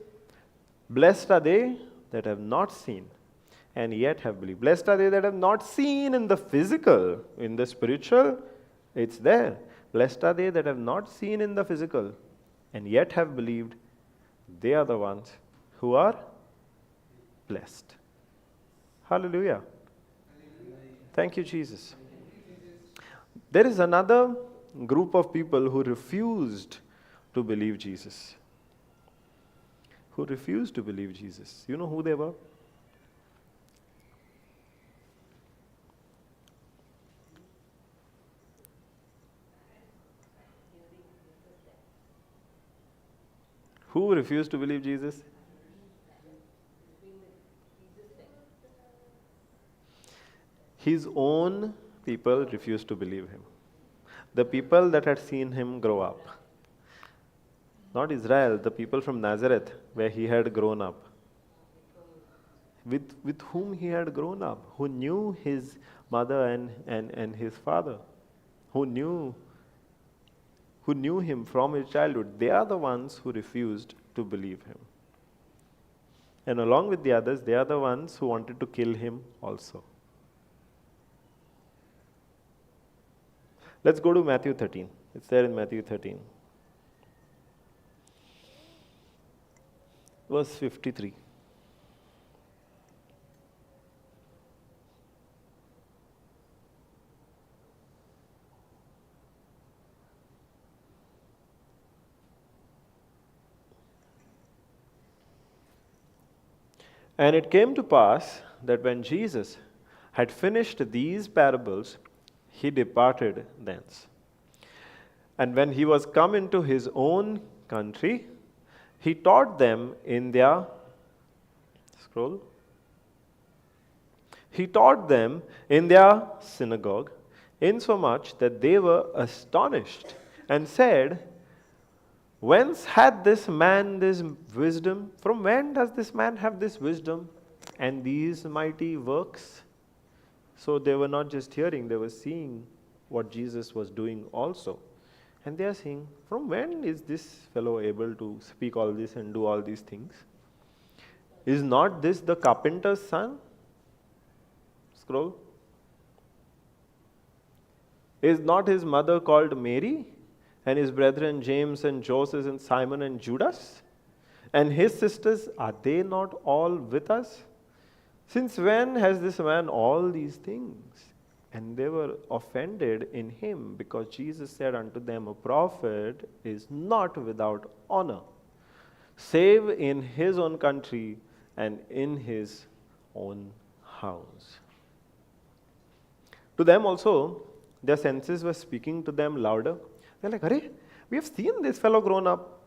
blessed are they that have not seen and yet have believed. Blessed are they that have not seen in the physical. In the spiritual, it's there. Blessed are they that have not seen in the physical and yet have believed. They are the ones who are blessed. Hallelujah. Thank you, Jesus. There is another group of people who refused to believe Jesus. Who refused to believe Jesus. You know who they were? Who refused to believe Jesus? His own people refused to believe him. The people that had seen him grow up. Not Israel, the people from Nazareth, where he had grown up. With whom he had grown up, who knew his mother and his father, who knew him from his childhood. They are the ones who refused to believe him. And along with the others, they are the ones who wanted to kill him also. Let's go to Matthew 13. It's there in Matthew 13. Verse 53. And it came to pass that when Jesus had finished these parables, he departed thence. And when he was come into his own country, he taught them in their He taught them in their synagogue, insomuch that they were astonished, and said, whence had this man this wisdom? From when does this man have this wisdom and these mighty works? So they were not just hearing, they were seeing what Jesus was doing also. And they are saying, from when is this fellow able to speak all this and do all these things? Is not this the carpenter's son? Scroll. Is not his mother called Mary? And his brethren James and Joseph and Simon and Judas? And his sisters, are they not all with us? Since when has this man all these things? And they were offended in him, because Jesus said unto them, a prophet is not without honor, save in his own country and in his own house. To them also, their senses were speaking to them louder. They're like, Arey, we have seen this fellow grown up.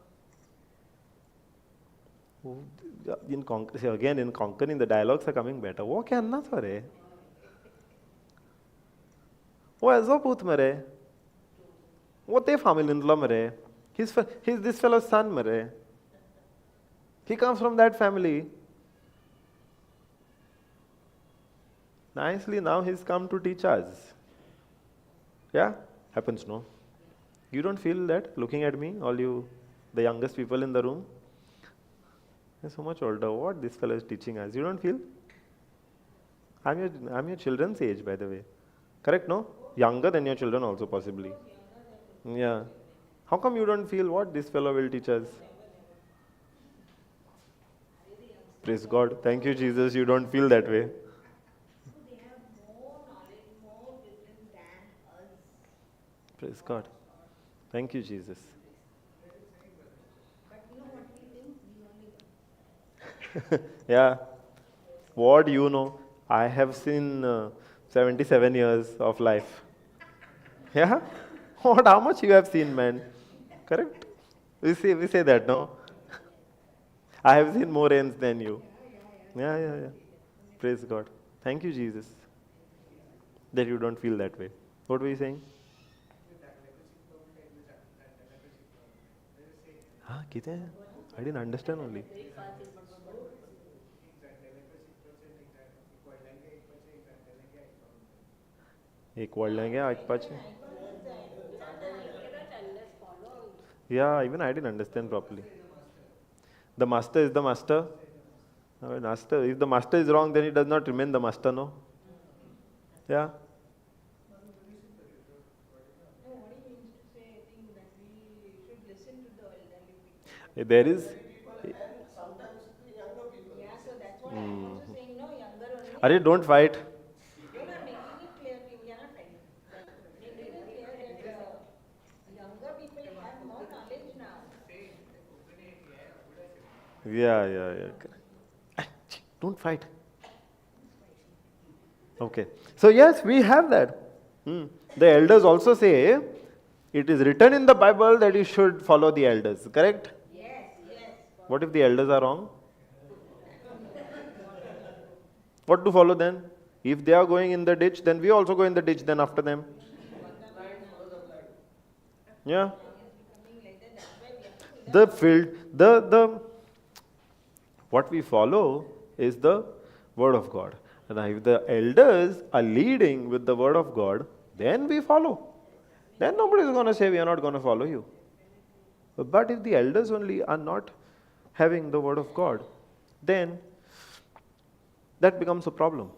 In conquering, the dialogues are coming better. वो कहना था रे? वो ऐसा पूत मरे? वो ते family in-law मरे? He's this fellow's son मरे? He comes from that family. Nicely, now he's come to teach us. Yeah? Happens, no? You don't feel that looking at me, all you, the youngest people in the room? You're so much older. What this fellow is teaching us? You don't feel? I'm your children's age, by the way. Correct, no? Younger than your children also, possibly. Yeah. How come you don't feel what this fellow will teach us? Praise God. Thank you, Jesus. You don't feel that way.
They have more knowledge, more wisdom than us.
Praise God. Thank you, Jesus.
But you know what we think? We only know.
Yeah. What you know? I have seen 77 years of life. Yeah? What? How much you have seen, man? Correct? We say that, no? I have seen more ends than you. Yeah. Praise God. Thank you, Jesus, that you don't feel that way. What were you saying? हाँ कितने हैं? I didn't understand only. एक word लेंगे एक पाँच. Yeah, even I didn't understand properly. The master is the master. Master. If the master is wrong, then he does not remain the master, no? Yeah.
No, what he means to say, I think that we should listen to the elderly people.
There is.
And sometimes the younger people.
Yeah, so that's what I'm also saying, no, younger only.
Arey, don't fight.
No, no, I'm making it clear, we are not fighting. Making it clear that younger people have more knowledge now.
Yeah. Don't fight. Okay. So yes, we have that. The elders also say it is written in the Bible that you should follow the elders. Correct?
Yes.
What if the elders are wrong? What to follow then? If they are going in the ditch, then we also go in the ditch then after them. Yeah. What we follow is the word of God. And if the elders are leading with the word of God, then we follow. Then nobody is going to say we are not going to follow you. But if the elders only are not having the word of God, then that becomes a problem.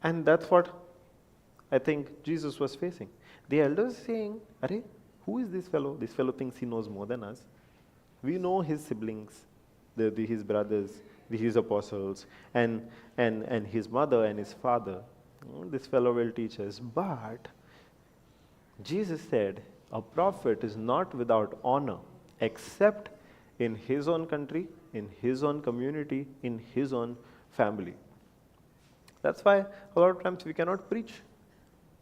And that's what I think Jesus was facing. The elders saying, Arey, who is this fellow? This fellow thinks he knows more than us. We know his siblings, his brothers, his apostles, and his mother and his father. This fellow will teach us. But Jesus said, a prophet is not without honor, except in his own country, in his own community, in his own family. That's why a lot of times we cannot preach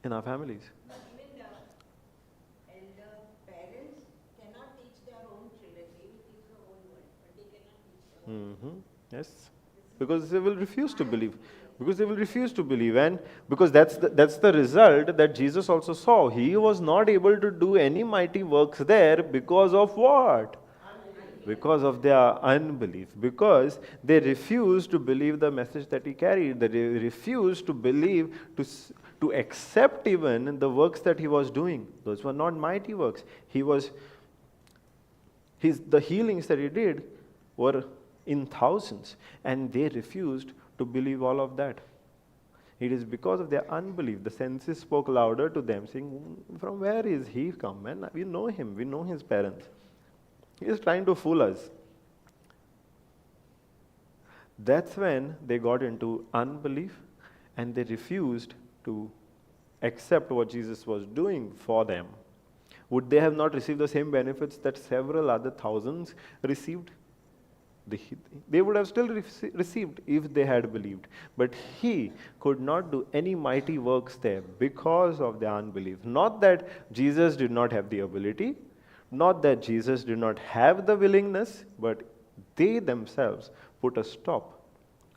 in our families.
But even the elder parents cannot teach their own children. They will teach the whole world, but they cannot teach their own.
Yes, because they will refuse to believe. And because that's the result that Jesus also saw. He was not able to do any mighty works there because of what? Because of their unbelief. Because they refused to believe the message that he carried. They refused to believe, to accept even the works that he was doing. Those were not mighty works. The healings that he did were in thousands, and they refused to believe all of that. It is because of their unbelief. The senses spoke louder to them, saying, from where is he come? And we know him, we know his parents. He is trying to fool us. That's when they got into unbelief, and they refused to accept what Jesus was doing for them. Would they have not received the same benefits that several other thousands received? They would have still received if they had believed. But he could not do any mighty works there because of their unbelief. Not that Jesus did not have the ability, not that Jesus did not have the willingness, but they themselves put a stop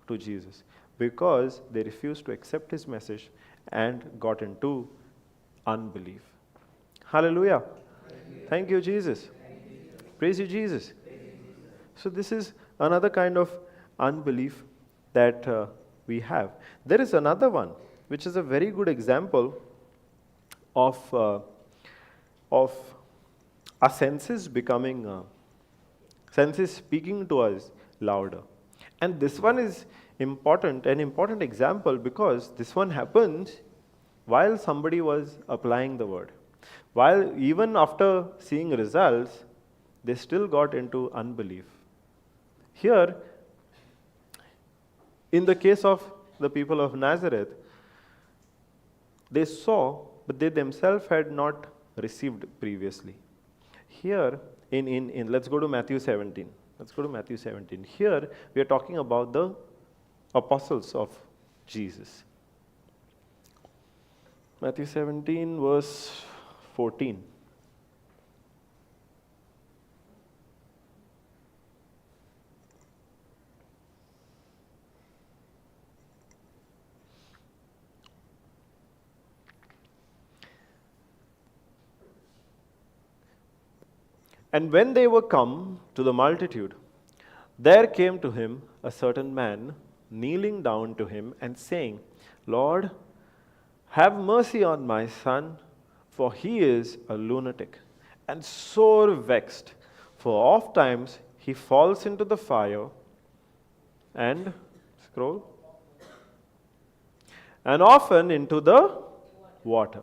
to Jesus because they refused to accept his message and got into unbelief. Hallelujah. Thank you, Jesus. Praise you, Jesus. So this is another kind of unbelief that we have. There is another one, which is a very good example of our senses senses speaking to us louder. And this one is an important example, because this one happens while somebody was applying the word. While even after seeing results, they still got into unbelief. Here, in the case of the people of Nazareth, they saw, but they themselves had not received previously. Here, in let's go to Matthew 17. Let's go to Matthew 17. Here, we are talking about the apostles of Jesus. Matthew 17, verse 14. And when they were come to the multitude, there came to him a certain man, kneeling down to him and saying, Lord, have mercy on my son, for he is a lunatic, and sore vexed, for oft times he falls into the fire and scroll, and often into the water.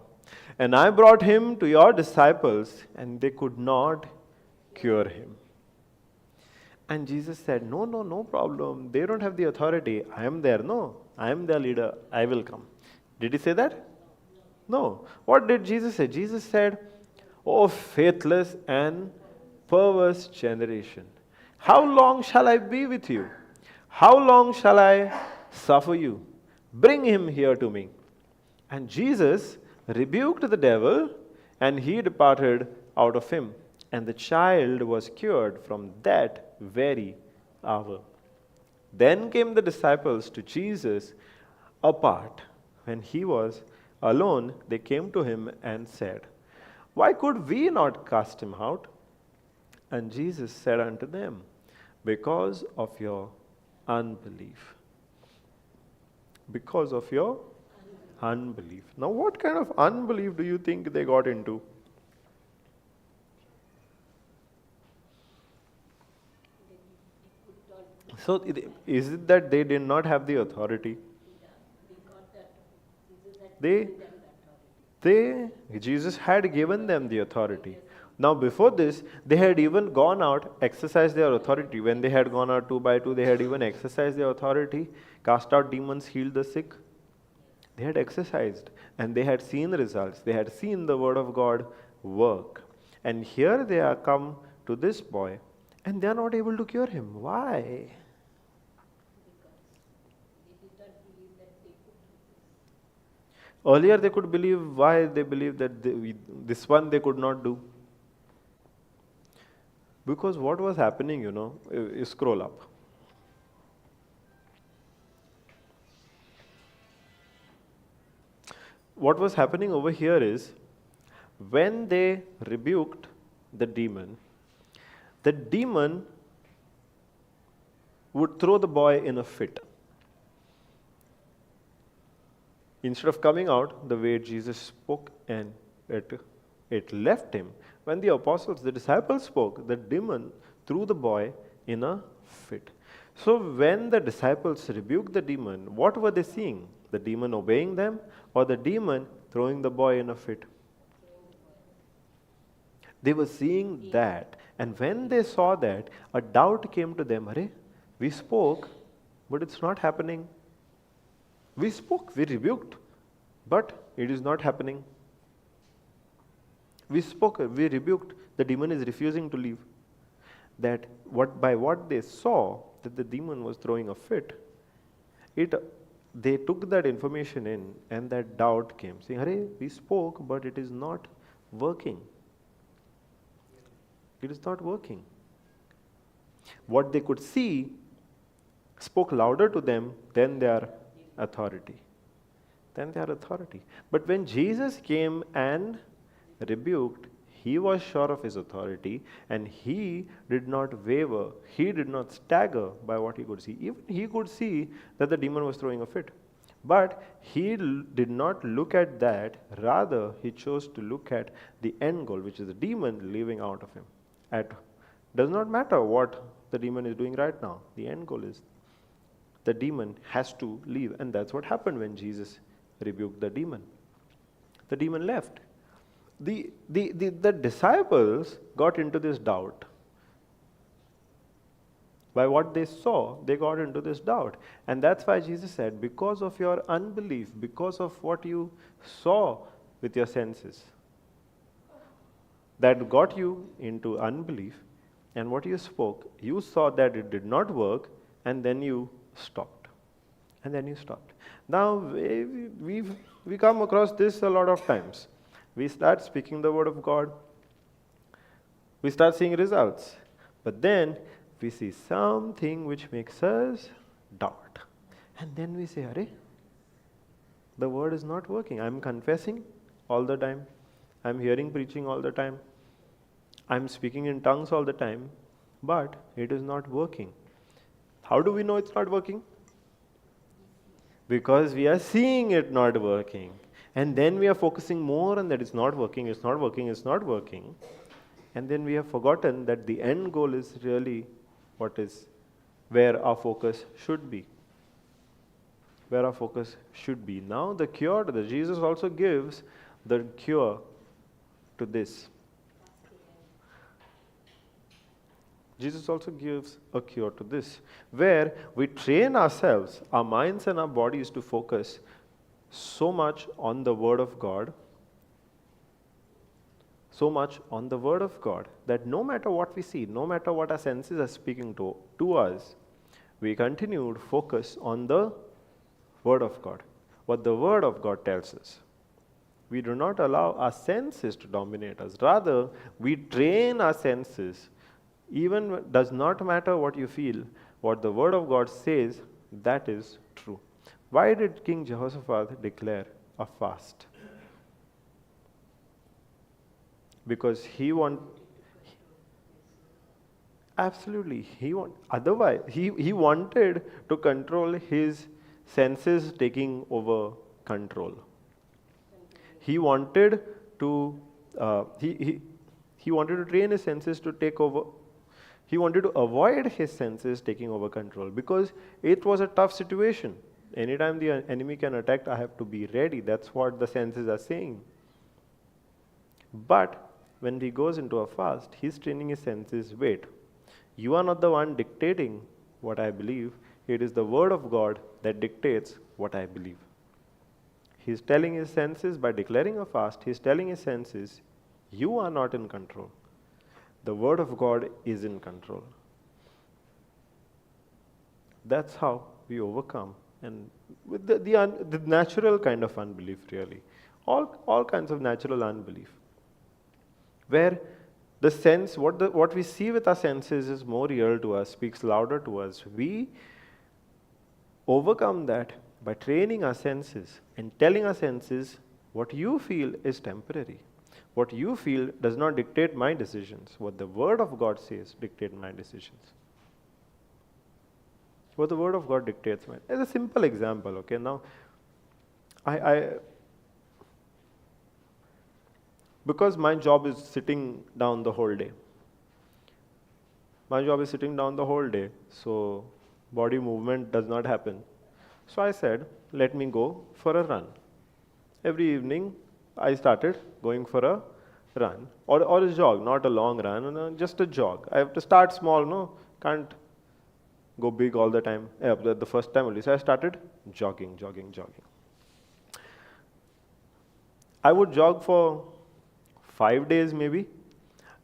And I brought him to your disciples, and they could not cure him. And Jesus said, no problem. They don't have the authority. I am there. No, I am their leader. I will come. Did he say that? No. What did Jesus say? Jesus said, oh, faithless and perverse generation, how long shall I be with you? How long shall I suffer you? Bring him here to me. And Jesus rebuked the devil, and he departed out of him. And the child was cured from that very hour. Then came the disciples to Jesus apart. When he was alone, they came to him and said, why could we not cast him out? And Jesus said unto them, because of your unbelief. Because of your unbelief. Now, what kind of unbelief do you think they got into? So, is it that they did not have the authority? Jesus had given them the authority. Now, before this, they had even gone out, exercised their authority. When they had gone out 2 by 2, they had even exercised their authority, cast out demons, healed the sick. They had exercised, and they had seen results. They had seen the word of God work. And here they are come to this boy, and they are not able to cure him. Why? Earlier they could believe. Why they believe that this one they could not do? Because what was happening, you scroll up. What was happening over here is, when they rebuked the demon would throw the boy in a fit. Instead of coming out the way Jesus spoke, and it left him. When the apostles, the disciples spoke, the demon threw the boy in a fit. So when the disciples rebuked the demon, what were they seeing? The demon obeying them, or the demon throwing the boy in a fit? They were seeing that. And when they saw that, a doubt came to them. Arey, we spoke, but it's not happening. We spoke, we rebuked, but it is not happening. We spoke, we rebuked, the demon is refusing to leave. That by what they saw, that the demon was throwing a fit, they took that information in, and that doubt came, saying, Arey, we spoke, but it is not working. It is not working. What they could see spoke louder to them than their authority. But when Jesus came and rebuked, he was sure of his authority, and he did not waver, he did not stagger by what he could see. Even he could see that the demon was throwing a fit. But he did not look at that, rather he chose to look at the end goal, which is the demon leaving out of him. Does not matter what the demon is doing right now. The end goal is the demon has to leave, and that's what happened when Jesus rebuked the demon. The demon left. The disciples got into this doubt. By what they saw, they got into this doubt. And that's why Jesus said, because of your unbelief, because of what you saw with your senses, that got you into unbelief, and what you spoke, you saw that it did not work, and then you stopped. And then you stopped. Now, we come across this a lot of times. We start speaking the word of God, we start seeing results, but then we see something which makes us doubt. And then we say, Arey, the word is not working. I'm confessing all the time. I'm hearing preaching all the time. I'm speaking in tongues all the time, but it is not working. How do we know it's not working? Because we are seeing it not working. And then we are focusing more on that it's not working, it's not working, it's not working. And then we have forgotten that the end goal is really where our focus should be. Where our focus should be. Now the cure to this, Jesus also gives the cure to this. Jesus also gives a cure to this, where we train ourselves, our minds and our bodies to focus so much on the Word of God, that no matter what we see, no matter what our senses are speaking to us, we continue to focus on the Word of God, what the Word of God tells us. We do not allow our senses to dominate us. Rather, we train our senses. Even does not matter what you feel, what the Word of God says, that is true. Why did King Jehoshaphat declare a fast? Because he wanted to control his senses taking over control. He wanted to train his senses to take over. He wanted to avoid his senses taking over control because it was a tough situation. Anytime the enemy can attack, I have to be ready. That's what the senses are saying. But when he goes into a fast, he's training his senses. Wait, you are not the one dictating what I believe. It is the Word of God that dictates what I believe. He's telling his senses, by declaring a fast, he's telling his senses, you are not in control. The Word of God is in control. That's how we overcome, and with the natural kind of unbelief, really, all kinds of natural unbelief, where the sense, what we see with our senses is more real to us, speaks louder to us. We overcome that by training our senses and telling our senses, what you feel is temporary. What you feel does not dictate my decisions. What the Word of God says dictates my decisions. What the Word of God dictates mine. As a simple example, okay, now, because my job is sitting down the whole day. So body movement does not happen. So I said, let me go for a run. Every evening, I started going for a run or a jog, not a long run, just a jog. I have to start small, no? Can't go big all the time. The first time only. So I started jogging. I would jog for 5 days maybe,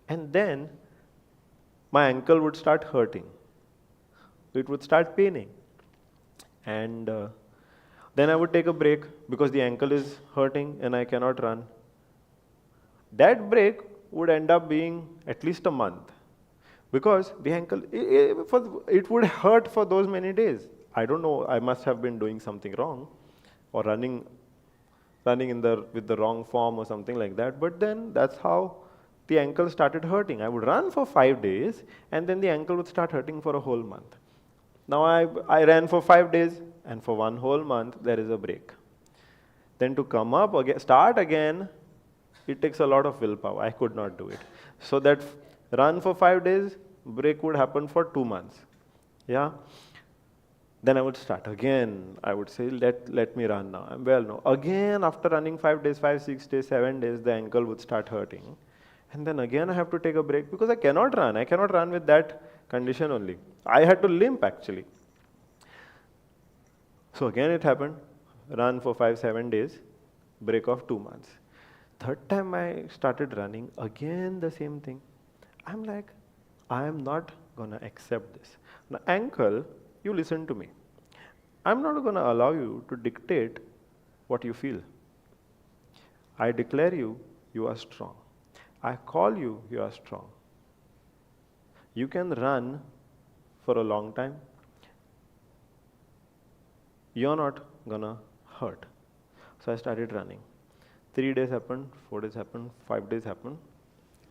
and then my ankle would start hurting. It would start paining. And then I would take a break because the ankle is hurting and I cannot run. That break would end up being at least a month because the ankle, it would hurt for those many days. I don't know, I must have been doing something wrong or running with the wrong form or something like that. But then that's how the ankle started hurting. I would run for 5 days and then the ankle would start hurting for a whole month. Now I ran for 5 days and for 1 whole month there is a break. Then to come up again, start again, it takes a lot of willpower. I could not do it. So that run for 5 days, break would happen for 2 months. Yeah. Then I would start again. I would say, let me run now. I'm well now. Again, after running 5 days, 5, 6 days, 7 days, the ankle would start hurting. And then again I have to take a break because I cannot run. I cannot run with that condition only. I had to limp actually. So again it happened. Run for 5, 7 days, break of 2 months. Third time I started running, again the same thing. I'm like, I am not gonna accept this. Now, ankle, you listen to me. I'm not gonna allow you to dictate what you feel. I declare you, you are strong. I call you, you are strong. You can run for a long time. You're not gonna hurt. So I started running. 3 days happened, 4 days happened, 5 days happened.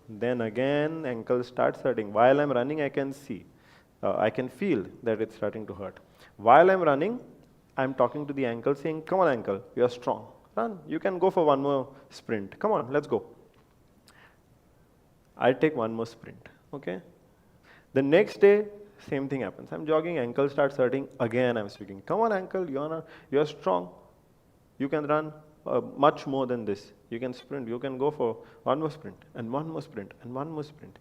Then again, ankle starts hurting. While I'm running, I can feel that it's starting to hurt. While I'm running, I'm talking to the ankle saying, come on ankle, you're strong. Run, you can go for one more sprint. Come on, let's go. I take one more sprint, okay? The next day, same thing happens. I'm jogging, ankle starts hurting. Again, I'm speaking. Come on, ankle, you're strong. You can run much more than this. You can sprint. You can go for one more sprint, and one more sprint, and one more sprint.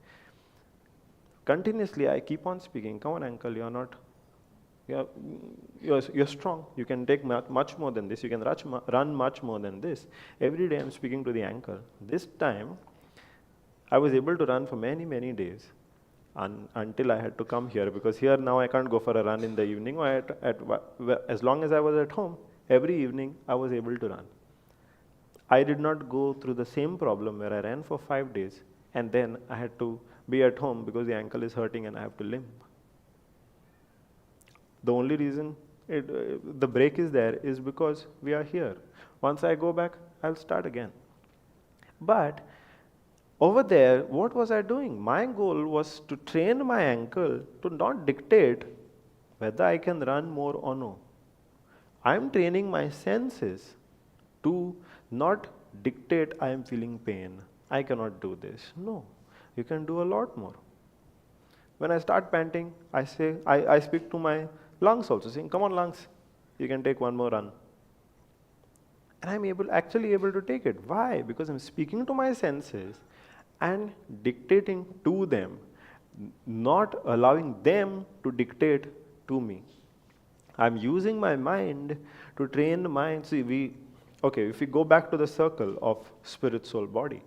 Continuously, I keep on speaking. Come on, ankle, you're strong. You can take much more than this. You can run much more than this. Every day, I'm speaking to the ankle. This time, I was able to run for many, many days. Until I had to come here, because here now I can't go for a run in the evening, or as long as I was at home, every evening I was able to run. I did not go through the same problem where I ran for 5 days and then I had to be at home because the ankle is hurting and I have to limp. The only reason the break is there is because we are here. Once I go back, I'll start again. But over there, what was I doing? My goal was to train my ankle to not dictate whether I can run more or no. I'm training my senses to not dictate I am feeling pain. I cannot do this. No, you can do a lot more. When I start panting, I speak to my lungs also, saying, come on lungs, you can take one more run. And I'm actually able to take it. Why? Because I'm speaking to my senses and dictating to them, not allowing them to dictate to me. I'm using my mind to train the mind. See, if we go back to the circle of spirit, soul, body,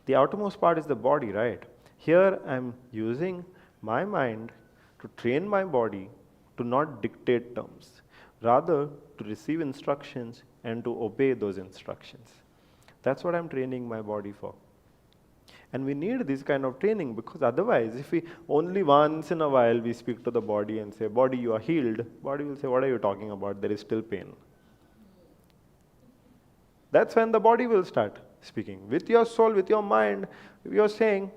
the outermost part is the body, right? Here I'm using my mind to train my body to not dictate terms, rather to receive instructions and to obey those instructions. That's what I'm training my body for. And we need this kind of training, because otherwise, if we only once in a while we speak to the body and say, body, you are healed, body will say, what are you talking about? There is still pain. That's when the body will start speaking. With your soul, with your mind, you're saying,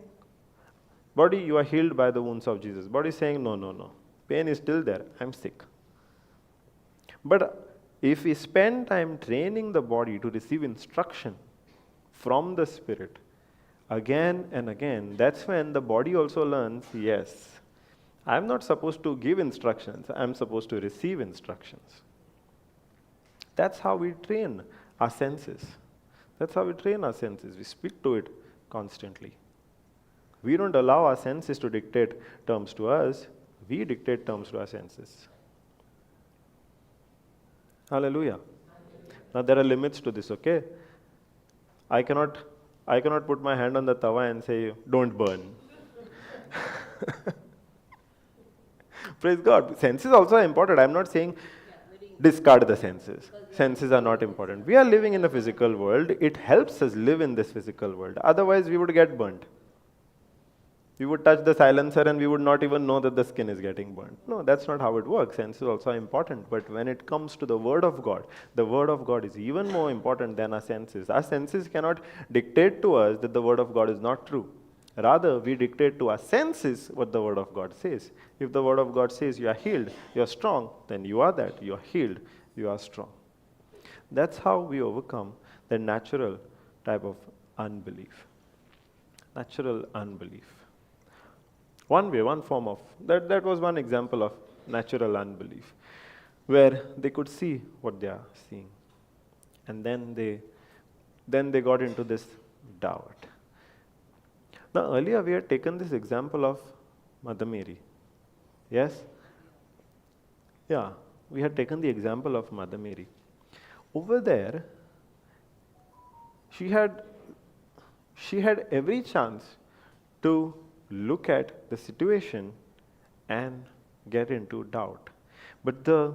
body, you are healed by the wounds of Jesus. Body is saying, no. Pain is still there. I'm sick. But if we spend time training the body to receive instruction from the Spirit, again and again, that's when the body also learns, yes, I'm not supposed to give instructions, I'm supposed to receive instructions. That's how we train our senses. That's how we train our senses. We speak to it constantly. We don't allow our senses to dictate terms to us, we dictate terms to our senses. Hallelujah. Now there are limits to this, okay? I cannot put my hand on the tawa and say, don't burn. Praise God. Senses also are important. I'm not saying discard the senses. Senses are not important. We are living in a physical world. It helps us live in this physical world. Otherwise, we would get burnt. We would touch the silencer and we would not even know that the skin is getting burnt. No, that's not how it works. Senses also are important. But when it comes to the Word of God is even more important than our senses. Our senses cannot dictate to us that the Word of God is not true. Rather, we dictate to our senses what the Word of God says. If the Word of God says you are healed, you are strong, then you are that. You are healed, you are strong. That's how we overcome the natural type of unbelief. Natural unbelief. One form of, that was one example of natural unbelief, where they could see what they are seeing. And then they got into this doubt. Now earlier we had taken this example of Mother Mary. Yes? Yeah, we had taken the example of Mother Mary. Over there, She had every chance to look at the situation and get into doubt. But the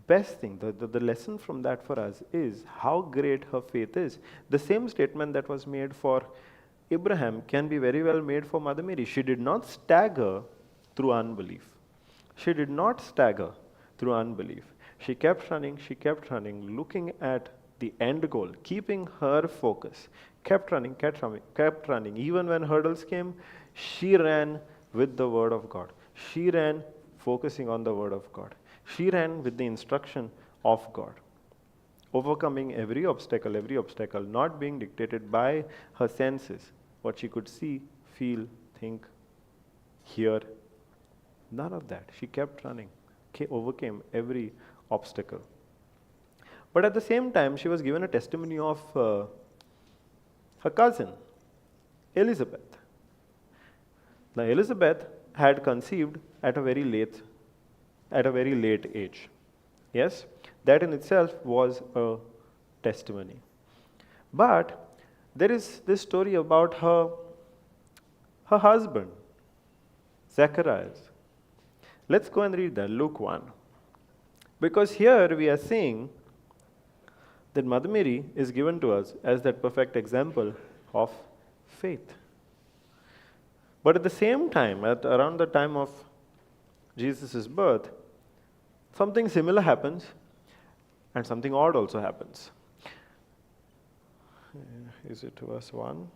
best thing, the lesson from that for us is how great her faith is. The same statement that was made for Abraham can be very well made for Mother Mary. She did not stagger through unbelief. She did not stagger through unbelief. She kept running, looking at the end goal, keeping her focus. Kept running. Even when hurdles came, she ran with the Word of God. She ran focusing on the Word of God. She ran with the instruction of God. Overcoming every obstacle, not being dictated by her senses, what she could see, feel, think, hear. None of that. She kept running, overcame every obstacle. But at the same time, she was given a testimony of her cousin, Elizabeth. Now, Elizabeth had conceived at a very late age. Yes, that in itself was a testimony. But there is this story about her husband, Zacharias. Let's go and read that, Luke 1. Because here we are seeing that Mother Mary is given to us as that perfect example of faith. But at the same time, around the time of Jesus' birth, something similar happens and something odd also happens. Is it verse 1?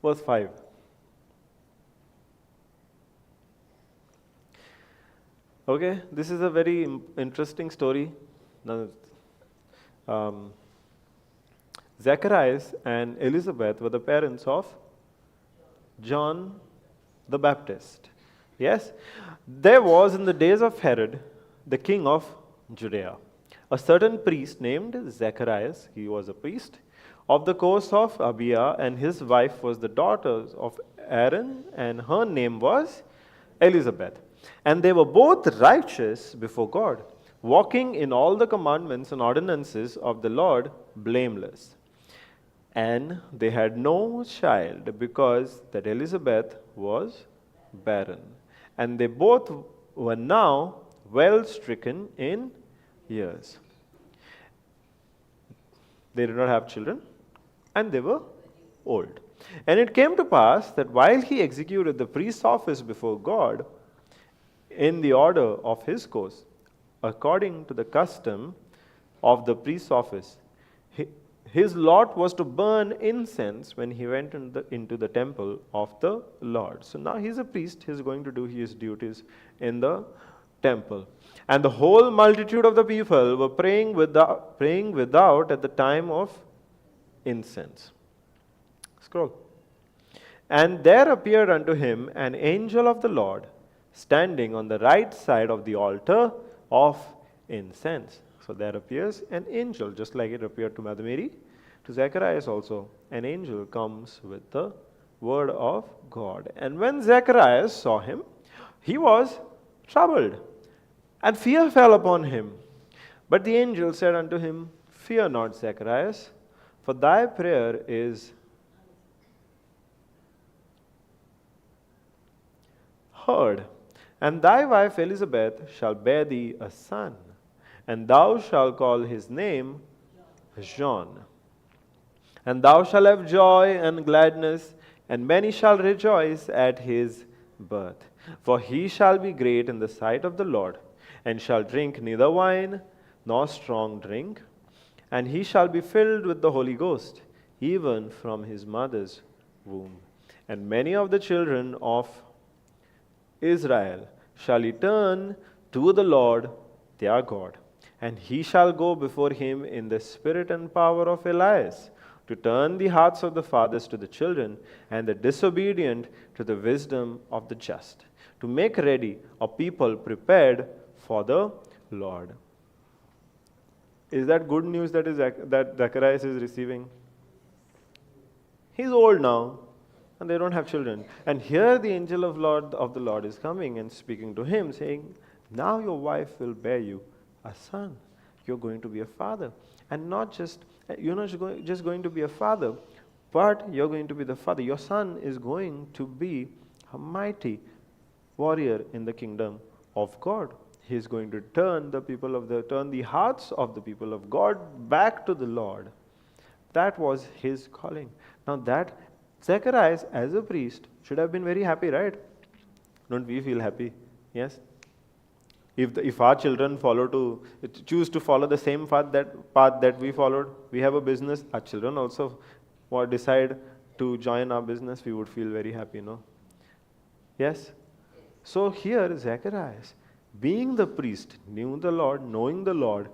Verse 5. Okay, this is a very interesting story. Now, Zacharias and Elizabeth were the parents of John the Baptist. Yes? There was in the days of Herod, the king of Judea, a certain priest named Zacharias. He was a priest of the course of Abia, and his wife was the daughter of Aaron, and her name was Elizabeth. And they were both righteous before God, walking in all the commandments and ordinances of the Lord blameless. And they had no child because that Elizabeth was barren. And they both were now well stricken in years. They did not have children, and they were old. And it came to pass that while he executed the priest's office before God, in the order of his course, according to the custom of the priest's office, his lot was to burn incense when he went into the temple of the Lord. So now he's a priest, he's going to do his duties in the temple. And the whole multitude of the people were praying without at the time of incense. Scroll. And there appeared unto him an angel of the Lord, standing on the right side of the altar of incense. So there appears an angel, just like it appeared to Mother Mary. To Zacharias also, an angel comes with the word of God. And when Zacharias saw him, he was troubled, and fear fell upon him. But the angel said unto him, Fear not, Zacharias, for thy prayer is heard, and thy wife Elizabeth shall bear thee a son, and thou shalt call his name John. And thou shalt have joy and gladness, and many shall rejoice at his birth. For he shall be great in the sight of the Lord, and shall drink neither wine nor strong drink, and he shall be filled with the Holy Ghost, even from his mother's womb. And many of the children of Israel shall he turn to the Lord their God, and he shall go before him in the spirit and power of Elias, to turn the hearts of the fathers to the children, and the disobedient to the wisdom of the just, to make ready a people prepared for the Lord. Is that good news that Zacharias is receiving? He's old now, and they don't have children. And here the angel of the Lord is coming and speaking to him, saying, now your wife will bear you a son. You're going to be a father. And not just, you're not just going to be a father, but you're going to be the father. Your son is going to be a mighty warrior in the kingdom of God. He is going to turn the hearts of the people of God back to the Lord. That was his calling. Now that Zacharias as a priest should have been very happy, right? Don't we feel happy? Yes? If our children choose to follow the same path that we followed, we have a business, our children also decide to join our business, we would feel very happy, no? Yes? So here Zacharias, being the priest, knew the Lord, knowing the Lord,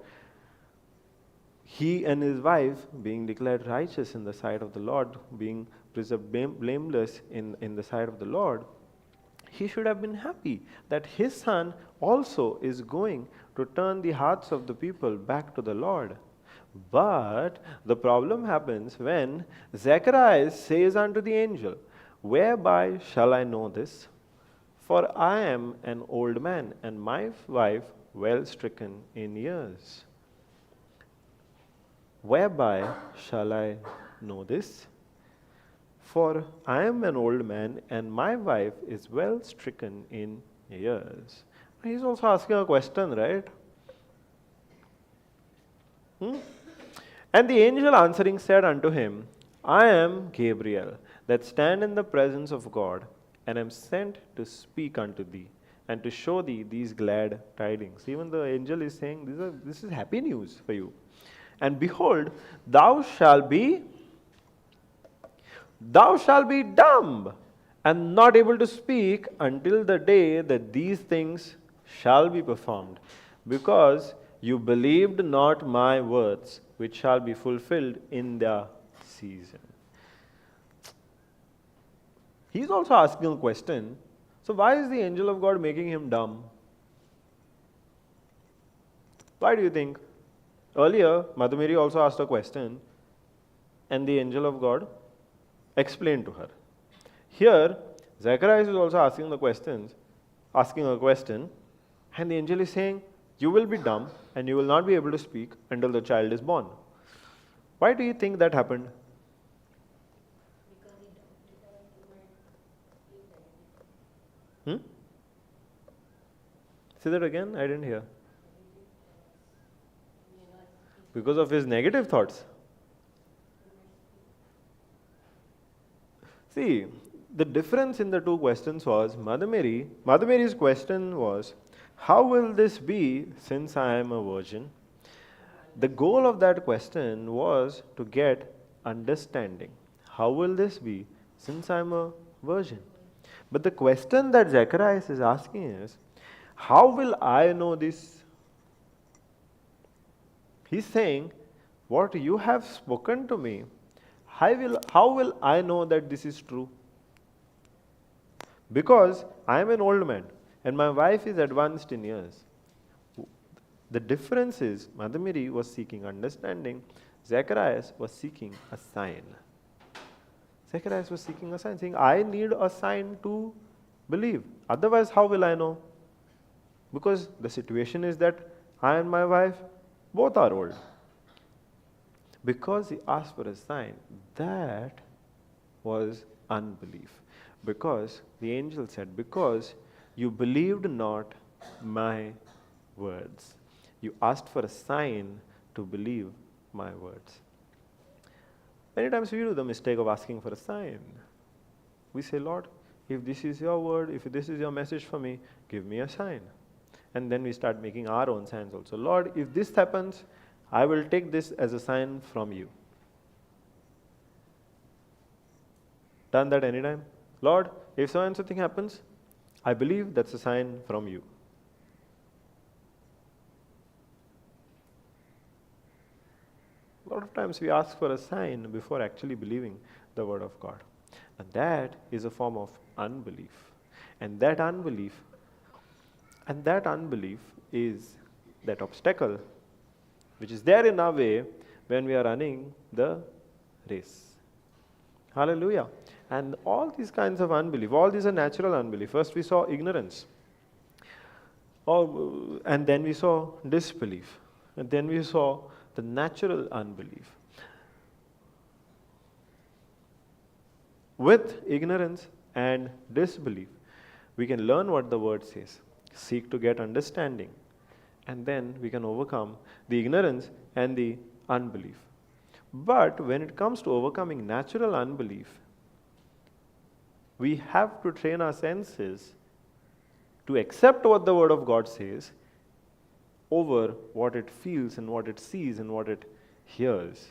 he and his wife being declared righteous in the sight of the Lord, being preserved blameless in the sight of the Lord, he should have been happy that his son also is going to turn the hearts of the people back to the Lord. But the problem happens when Zacharias says unto the angel, whereby shall I know this? For I am an old man, and my wife well stricken in years. Whereby shall I know this? For I am an old man, and my wife is well stricken in years. He's also asking a question, right? And the angel answering said unto him, I am Gabriel, that stand in the presence of God, and am sent to speak unto thee, and to show thee these glad tidings. Even the angel is saying, this is happy news for you. And behold, thou shalt be dumb, and not able to speak until the day that these things shall be performed, because you believed not my words, which shall be fulfilled in their season. He's also asking a question. So why is the angel of God making him dumb? Why do you think? Earlier, Mother Mary also asked a question, and the angel of God explained to her. Here, Zacharias is also asking a question, and the angel is saying, you will be dumb, and you will not be able to speak until the child is born. Why do you think that happened? Say that again, I didn't hear. Because of his negative thoughts. See, the difference in the two questions was, Mary's question was, how will this be since I am a virgin? The goal of that question was to get understanding. How will this be since I am a virgin? But the question that Zacharias is asking is, how will I know this? He's saying, what you have spoken to me, how will I know that this is true? Because I am an old man and my wife is advanced in years. The difference is, Mother Mary was seeking understanding, Zacharias was seeking a sign. Zacharias was seeking a sign, saying, I need a sign to believe. Otherwise, how will I know? Because the situation is that I and my wife both are old. Because he asked for a sign, that was unbelief. Because the angel said, because you believed not my words. You asked for a sign to believe my words. Many times we do the mistake of asking for a sign. We say, Lord, if this is your word, if this is your message for me, give me a sign. And then we start making our own signs also. Lord, if this happens, I will take this as a sign from you. Done that anytime? Lord, if so and so thing happens, I believe that's a sign from you. A lot of times we ask for a sign before actually believing the word of God. And that is a form of unbelief. And that unbelief is that obstacle which is there in our way when we are running the race. Hallelujah. And all these kinds of unbelief, all these are natural unbelief. First we saw ignorance. And then we saw disbelief. And then we saw the natural unbelief. With ignorance and disbelief, we can learn what the word says, seek to get understanding, and then we can overcome the ignorance and the unbelief. But when it comes to overcoming natural unbelief, we have to train our senses to accept what the Word of God says over what it feels and what it sees and what it hears.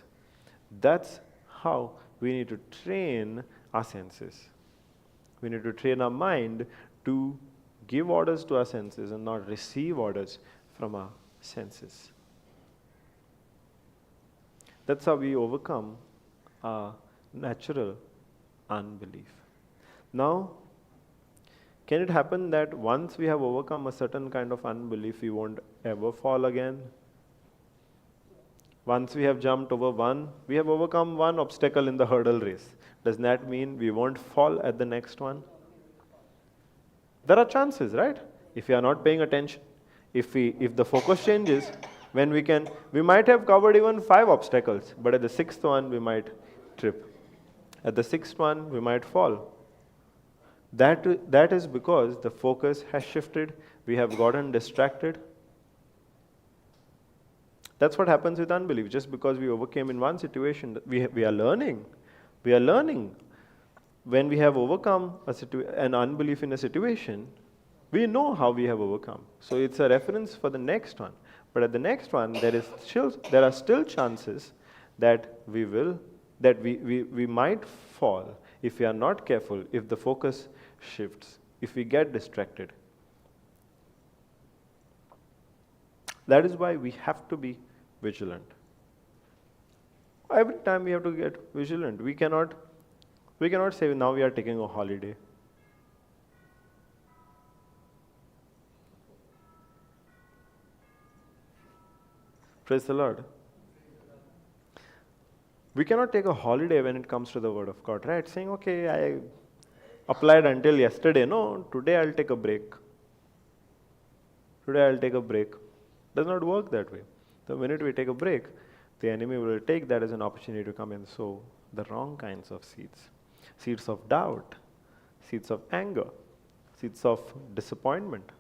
That's how we need to train our senses. We need to train our mind to give orders to our senses and not receive orders from our senses. That's how we overcome our natural unbelief. Now, can it happen that once we have overcome a certain kind of unbelief, we won't ever fall again? Once we have jumped over we have overcome one obstacle in the hurdle race. Does that mean we won't fall at the next one? There are chances, right? If we are not paying attention, if the focus changes, we might have covered even 5 obstacles, but at the 6th one we might trip. At the 6th one we might fall. That is because the focus has shifted, we have gotten distracted. That's what happens with unbelief. Just because we overcame in one situation, we are learning. We are learning. When we have overcome an unbelief in a situation, we know how we have overcome. So it's a reference for the next one. But at the next one, there are still chances that we might fall if we are not careful, if the focus shifts, if we get distracted. That is why we have to be vigilant. Every time we have to get vigilant. We cannot say now we are taking a holiday. Praise the Lord. We cannot take a holiday when it comes to the Word of God, right? Saying, okay, I applied until yesterday. No, today I'll take a break. Today I'll take a break. Does not work that way. The minute we take a break, the enemy will take that as an opportunity to come and sow the wrong kinds of seeds. Seeds of doubt, seeds of anger, seeds of disappointment.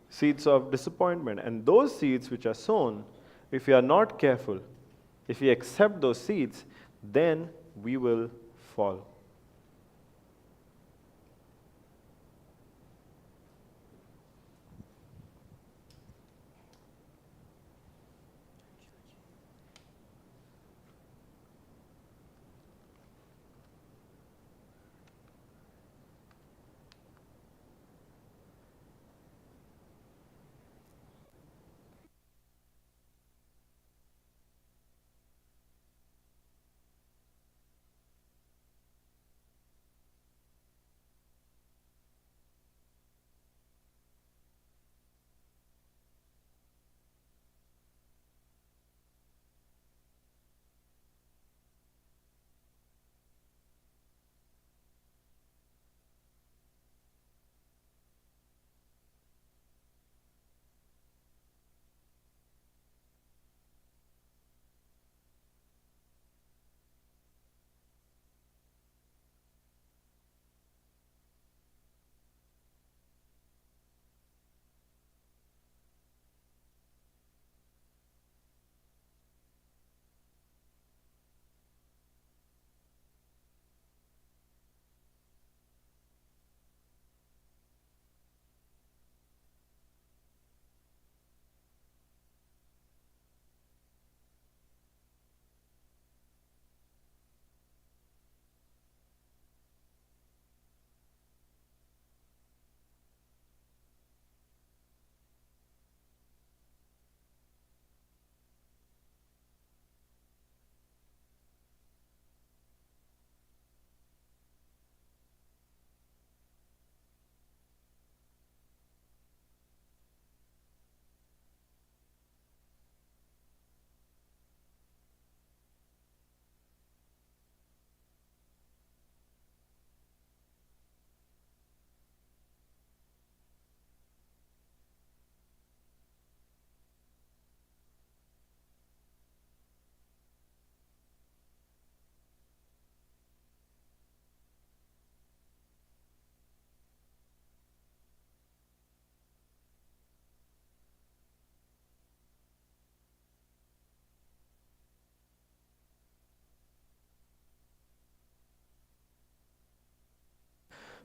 Seeds of disappointment. And those seeds which are sown, if we are not careful, if we accept those seeds, then we will fall.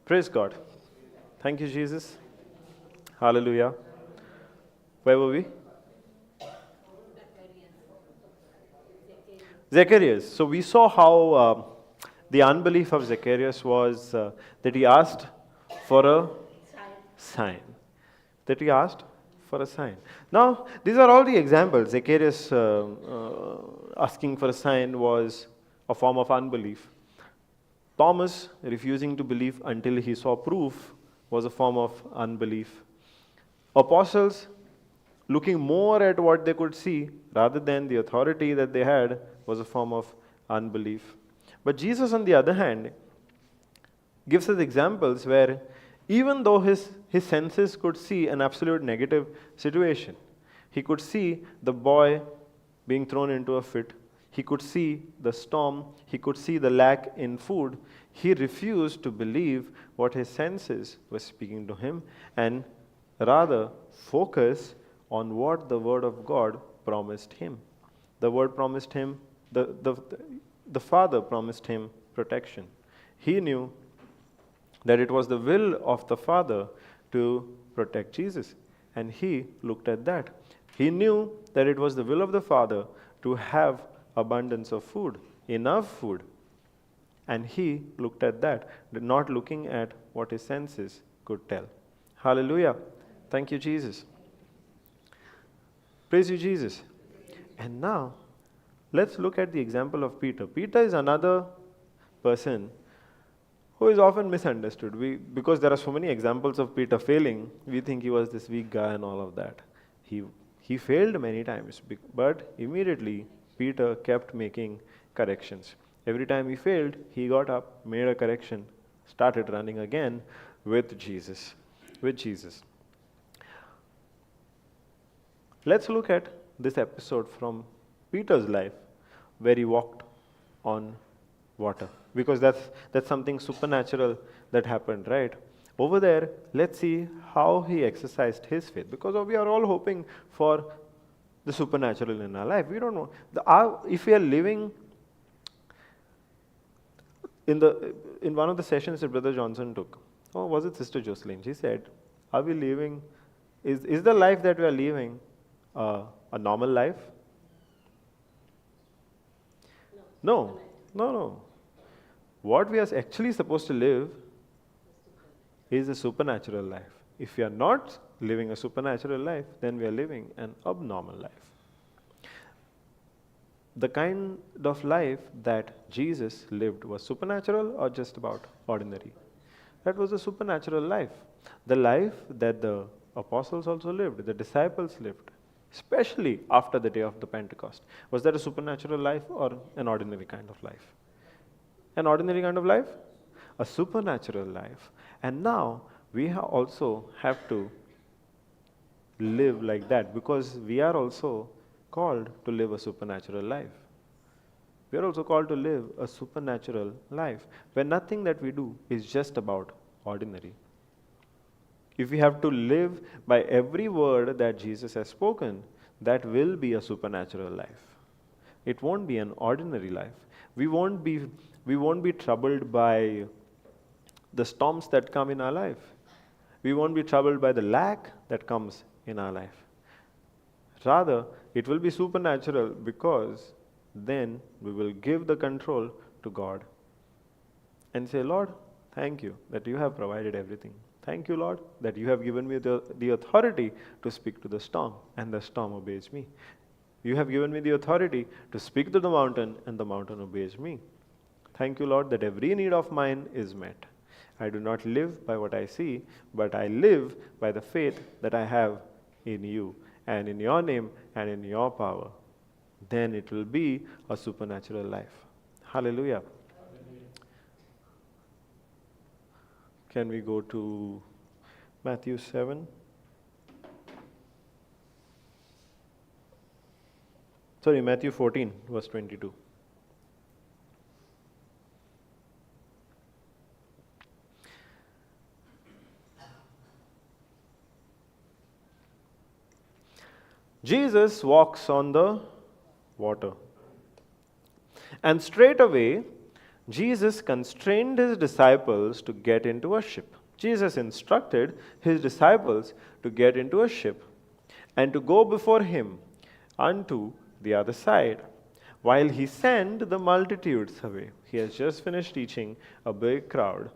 Praise God. Thank you, Jesus. Hallelujah. Where were we? Zacharias. So we saw how the unbelief of Zacharias was that he asked for a sign. That he asked for a sign. Now, these are all the examples. Zacharias asking for a sign was a form of unbelief. Thomas refusing to believe until he saw proof was a form of unbelief. Apostles looking more at what they could see rather than the authority that they had was a form of unbelief. But Jesus, on the other hand, gives us examples where even though his senses could see an absolute negative situation, he could see the boy being thrown into a fit, he could see the storm, he could see the lack in food, he refused to believe what his senses were speaking to him and rather focus on what the Word of God promised him. The Word promised him, the Father promised him protection. He knew that it was the will of the Father to protect Jesus. And he looked at that. He knew that it was the will of the Father to have abundance of food, enough food. And he looked at that, not looking at what his senses could tell. Hallelujah. Thank you, Jesus. Praise you, Jesus. And now, let's look at the example of Peter. Peter is another person who is often misunderstood. Because there are so many examples of Peter failing, we think he was this weak guy and all of that. He failed many times, but immediately Peter kept making corrections. Every time he failed, he got up, made a correction, started running again with Jesus. Let's look at this episode from Peter's life where he walked on water, because that's something supernatural that happened, right? Over there, let's see how he exercised his faith, because we are all hoping for the supernatural in our life. We don't know if we are living in one of the sessions that Brother Johnson took, or was it Sister Jocelyn? She said, are we living, is the life that we are living a normal life? No. What we are actually supposed to live is a supernatural life. If we are not living a supernatural life, then we are living an abnormal life. The kind of life that Jesus lived was supernatural or just about ordinary? That was a supernatural life. The life that the apostles also lived, the disciples lived, especially after the day of the Pentecost. Was that a supernatural life or an ordinary kind of life? An ordinary kind of life? A supernatural life. And now we also have to live like that, because we are also called to live a supernatural life. We are also called to live a supernatural life where nothing that we do is just about ordinary. If we have to live by every word that Jesus has spoken, that will be a supernatural life. It won't be an ordinary life. We won't be troubled by the storms that come in our life. We won't be troubled by the lack that comes in our life. Rather, it will be supernatural, because then we will give the control to God and say, Lord, thank you that you have provided everything. Thank you, Lord, that you have given me the authority to speak to the storm, and the storm obeys me. You have given me the authority to speak to the mountain, and the mountain obeys me. Thank you, Lord, that every need of mine is met. I do not live by what I see, but I live by the faith that I have in you, and in your name, and in your power. Then it will be a supernatural life. Hallelujah. Can we go to Matthew 7? Matthew 14, verse 22. Jesus walks on the water. And straightway Jesus constrained his disciples to get into a ship. Jesus instructed his disciples to get into a ship and to go before him unto the other side, while he sent the multitudes away. He has just finished teaching a big crowd,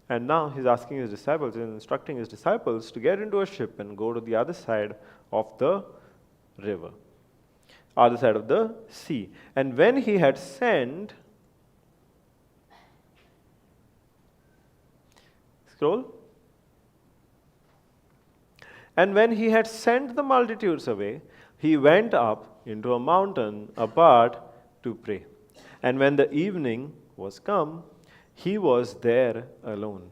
and now he's asking his disciples and instructing his disciples to get into a ship and go to the other side of the river, other side of the sea. And when he had sent, scroll. And when he had sent the multitudes away, he went up into a mountain apart to pray. And when the evening was come, he was there alone.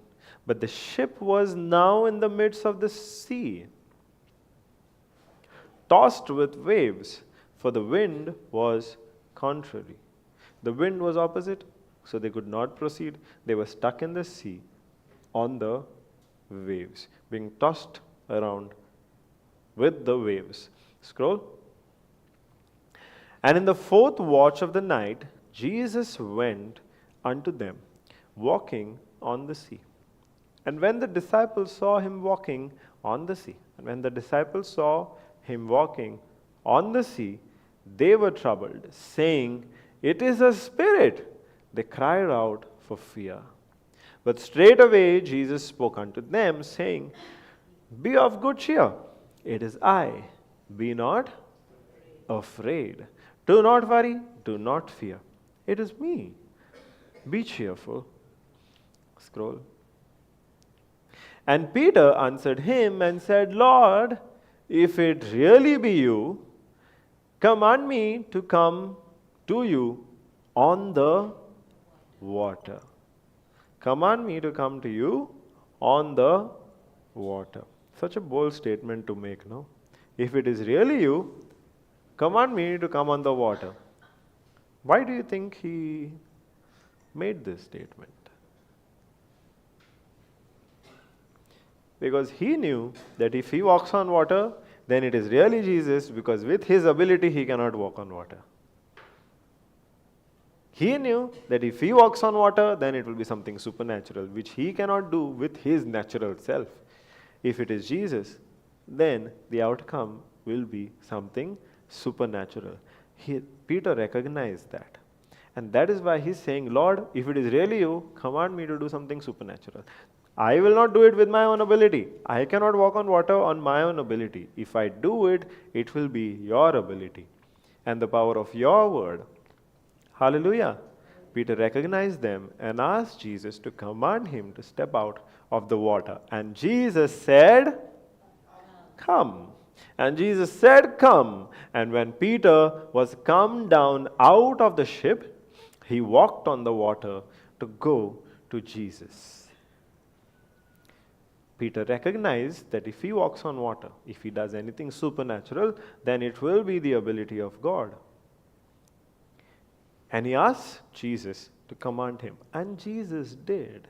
But the ship was now in the midst of the sea, tossed with waves, for the wind was contrary. The wind was opposite, so they could not proceed. They were stuck in the sea on the waves, being tossed around with the waves. Scroll. And in the fourth watch of the night, Jesus went unto them, walking on the sea. And when the disciples saw him walking on the sea, they were troubled, saying, It is a spirit. They cried out for fear. But straightway Jesus spoke unto them, saying, Be of good cheer. It is I. Be not afraid. Do not worry. Do not fear. It is me. Be cheerful. Scroll. And Peter answered him and said, Lord, if it really be you, command me to come to you on the water. Command me to come to you on the water. Such a bold statement to make, no? If it is really you, command me to come on the water. Why do you think he made this statement? Because he knew that if he walks on water, then it is really Jesus, because with his ability he cannot walk on water. He knew that if he walks on water, then it will be something supernatural, which he cannot do with his natural self. If it is Jesus, then the outcome will be something supernatural. Peter recognized that. And that is why he's saying, Lord, if it is really you, command me to do something supernatural. I will not do it with my own ability. I cannot walk on water on my own ability. If I do it, it will be your ability and the power of your word. Hallelujah. Peter recognized them and asked Jesus to command him to step out of the water. And Jesus said, Come. And Jesus said, Come. And when Peter was come down out of the ship, he walked on the water to go to Jesus. Peter recognized that if he walks on water, if he does anything supernatural, then it will be the ability of God. And he asked Jesus to command him. And Jesus did.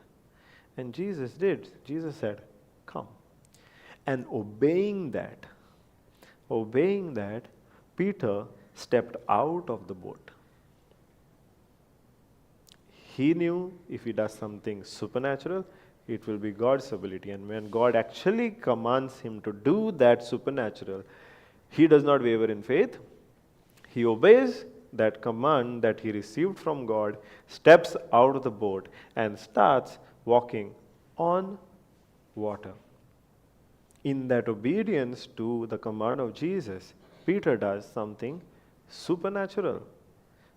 And Jesus did. Jesus said, Come. And obeying that, Peter stepped out of the boat. He knew if he does something supernatural, it will be God's ability. And when God actually commands him to do that supernatural, he does not waver in faith. He obeys that command that he received from God, steps out of the boat, and starts walking on water. In that obedience to the command of Jesus, Peter does something supernatural.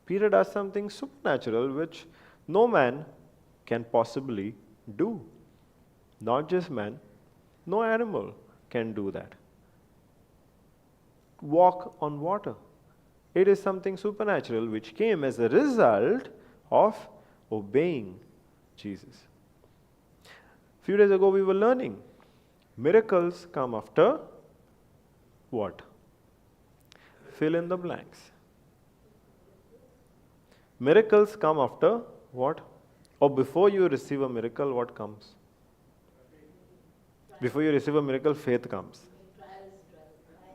Peter does something supernatural which no man can possibly do. Not just man, no animal can do that. Walk on water. It is something supernatural which came as a result of obeying Jesus. A few days ago we were learning miracles come after what? Fill in the blanks. Miracles come after what? Or before you receive a miracle, what comes? Before you receive a miracle, faith comes.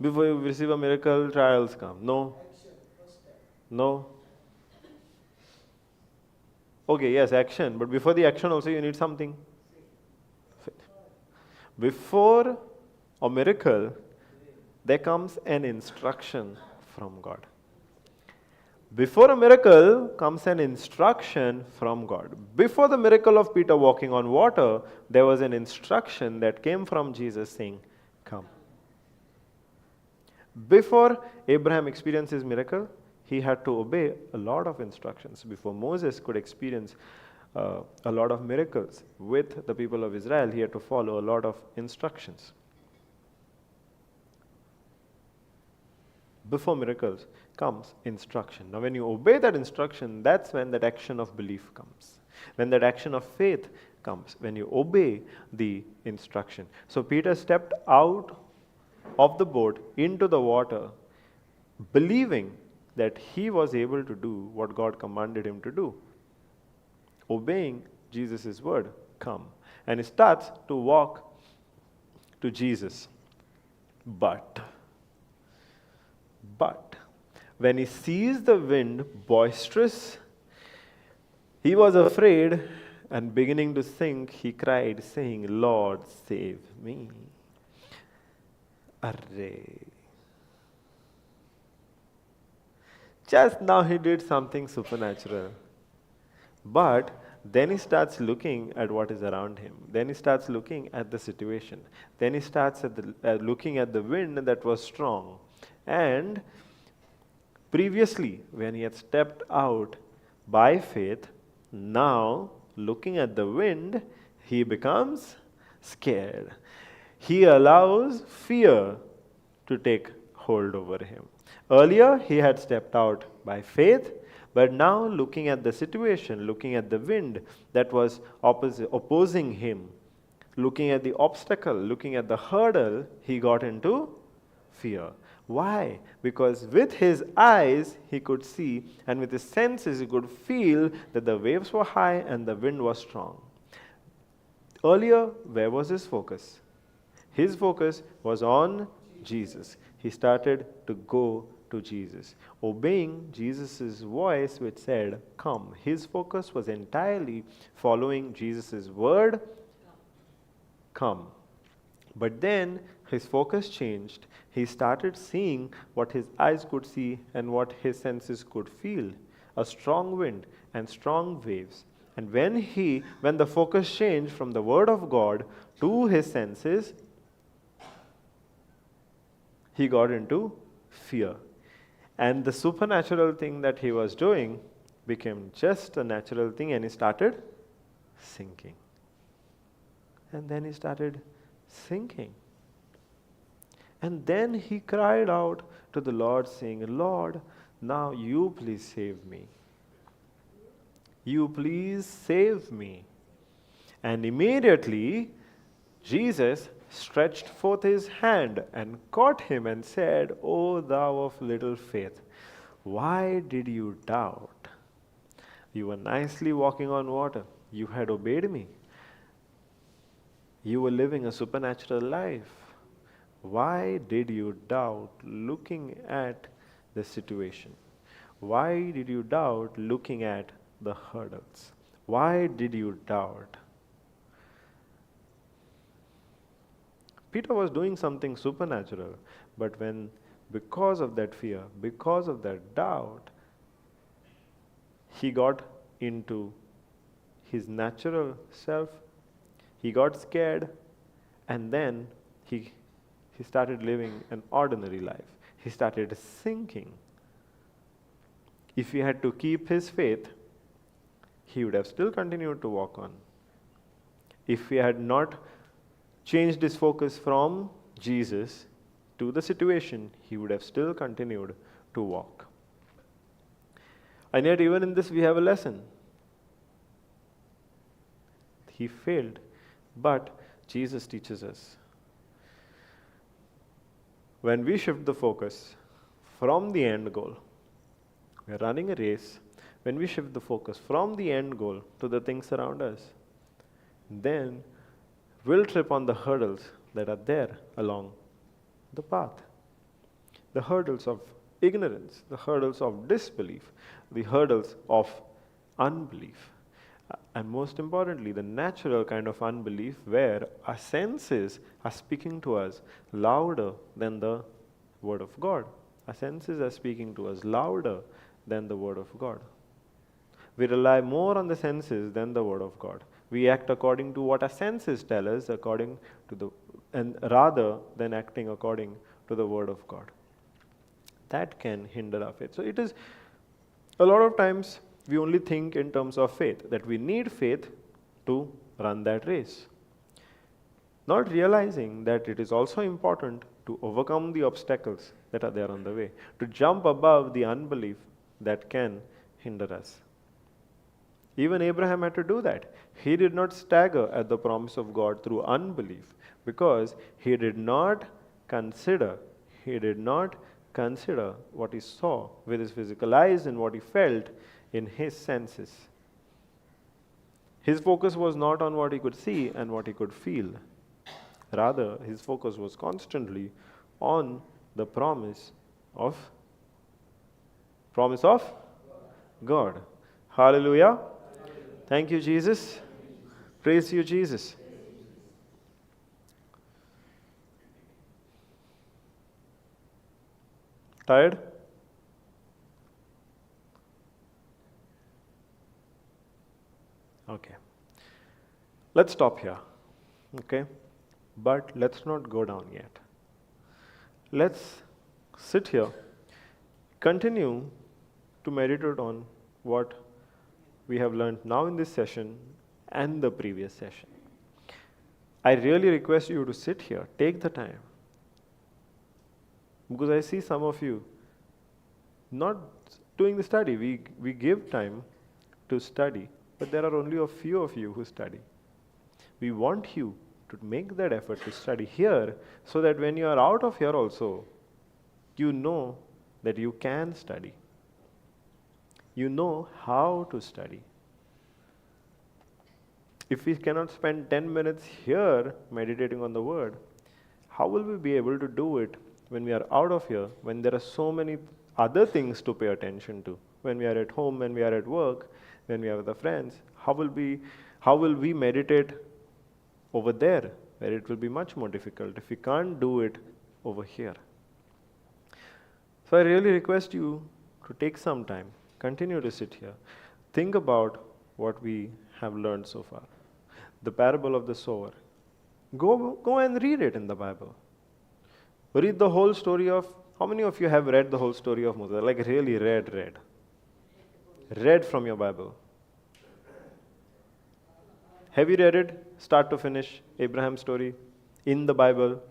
Before you receive a miracle, trials come. No. No. Okay, yes, action. But before the action also you need something. Before a miracle, there comes an instruction from God. Before a miracle comes an instruction from God. Before the miracle of Peter walking on water, there was an instruction that came from Jesus saying, come. Before Abraham experienced his miracle, he had to obey a lot of instructions. Before Moses could experience a lot of miracles with the people of Israel, he had to follow a lot of instructions. Before miracles comes instruction. Now when you obey that instruction, that's when that action of belief comes. When that action of faith comes. When you obey the instruction. So Peter stepped out of the boat into the water, believing that he was able to do what God commanded him to do. Obeying Jesus' word, come. And he starts to walk to Jesus. But when he sees the wind boisterous, he was afraid, and beginning to sink, he cried, saying, Lord, save me. Array. Just now he did something supernatural. But then he starts looking at what is around him. Then he starts looking at the situation. Then he starts looking at the wind that was strong. And previously, when he had stepped out by faith, now looking at the wind, he becomes scared. He allows fear to take hold over him. Earlier, he had stepped out by faith, but now looking at the situation, looking at the wind that was opposing him, looking at the obstacle, looking at the hurdle, he got into fear. Why? Because with his eyes he could see, and with his senses he could feel that the waves were high and the wind was strong. Earlier, where was his focus? His focus was on Jesus. He started to go to Jesus, obeying Jesus' voice which said, come. His focus was entirely following Jesus' word, come. But then his focus changed. He started seeing what his eyes could see and what his senses could feel. A strong wind and strong waves. And when the focus changed from the word of God to his senses, he got into fear. And the supernatural thing that he was doing became just a natural thing, and he started sinking. And then he started sinking. And then he cried out to the Lord, saying, Lord, now you please save me. You please save me. And immediately Jesus stretched forth his hand and caught him and said, O thou of little faith, why did you doubt? You were nicely walking on water. You had obeyed me. You were living a supernatural life. Why did you doubt looking at the situation? Why did you doubt looking at the hurdles? Why did you doubt? Peter was doing something supernatural, but because of that fear, because of that doubt, he got into his natural self, he got scared, and then he started living an ordinary life. He started sinking. If he had to keep his faith, he would have still continued to walk on. If he had not changed his focus from Jesus to the situation, he would have still continued to walk. And yet even in this we have a lesson. He failed, but Jesus teaches us. When we shift the focus from the end goal, we are running a race. When we shift the focus from the end goal to the things around us, then we'll trip on the hurdles that are there along the path. The hurdles of ignorance, the hurdles of disbelief, the hurdles of unbelief. And most importantly, the natural kind of unbelief where our senses are speaking to us louder than the Word of God. Our senses are speaking to us louder than the Word of God. We rely more on the senses than the Word of God. We act according to what our senses tell us, and rather than acting according to the Word of God. That can hinder our faith. So it is a lot of times we only think in terms of faith, that we need faith to run that race. Not realizing that it is also important to overcome the obstacles that are there on the way, to jump above the unbelief that can hinder us. Even Abraham had to do that. He did not stagger at the promise of God through unbelief because he did not consider what he saw with his physical eyes and what he felt in his senses. His focus was not on what he could see and what he could feel. Rather, his focus was constantly on the promise of God. Hallelujah. Thank you, Jesus. Praise you, Jesus. Tired? Okay. Let's stop here. Okay? But let's not go down yet. Let's sit here, continue to meditate on what we have learned now in this session and the previous session. I really request you to sit here, take the time. Because I see some of you not doing the study. We give time to study, but there are only a few of you who study. We want you to make that effort to study here so that when you are out of here also, you know that you can study. You know how to study. If we cannot spend 10 minutes here meditating on the Word, how will we be able to do it when we are out of here, when there are so many other things to pay attention to? When we are at home, when we are at work, when we are with our friends, how will we meditate over there, where it will be much more difficult if we can't do it over here? So I really request you to take some time, continue to sit here, think about what we have learned so far. The parable of the sower. Go and read it in the Bible. Read the whole story of, how many of you have read the whole story of Moses? Like really read. Read from your Bible. Have you read it, start to finish, Abraham's story, in the Bible?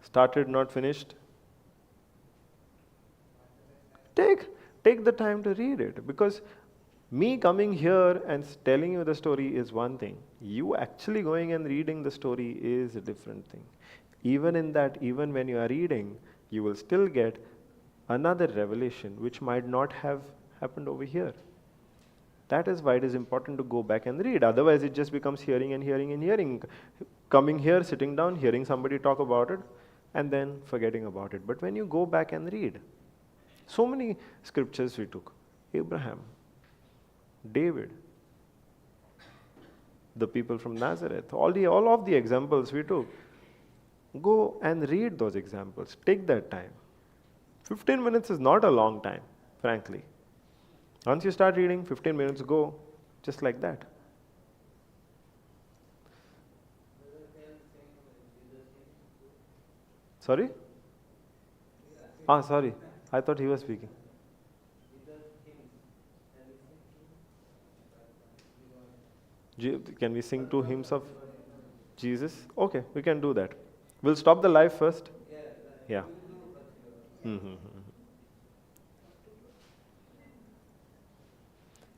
Started, not finished? Take the time to read it, because me coming here and telling you the story is one thing. You actually going and reading the story is a different thing. Even in that, even when you are reading, you will still get another revelation which might not have happened over here. That is why it is important to go back and read. Otherwise, it just becomes hearing and hearing and hearing. Coming here, sitting down, hearing somebody talk about it, and then forgetting about it. But when you go back and read, so many scriptures we took. Abraham, David, the people from Nazareth, all of the examples we took. Go and read those examples. Take that time. 15 minutes is not a long time, frankly. Once you start reading, 15 minutes go just like that. Sorry? Sorry. I thought he was speaking. Can we sing two hymns of Jesus? Okay, we can do that. We'll stop the live first. Yeah. Mm-hmm.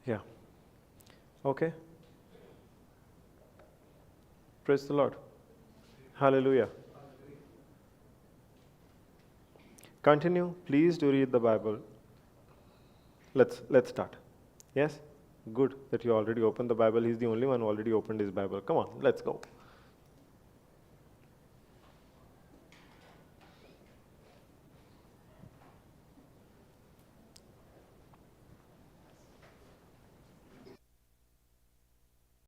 Yeah. Okay. Praise the Lord. Hallelujah. Continue. Please do read the Bible. Let's start. Yes? Good that you already opened the Bible. He's the only one who already opened his Bible. Come on, let's go.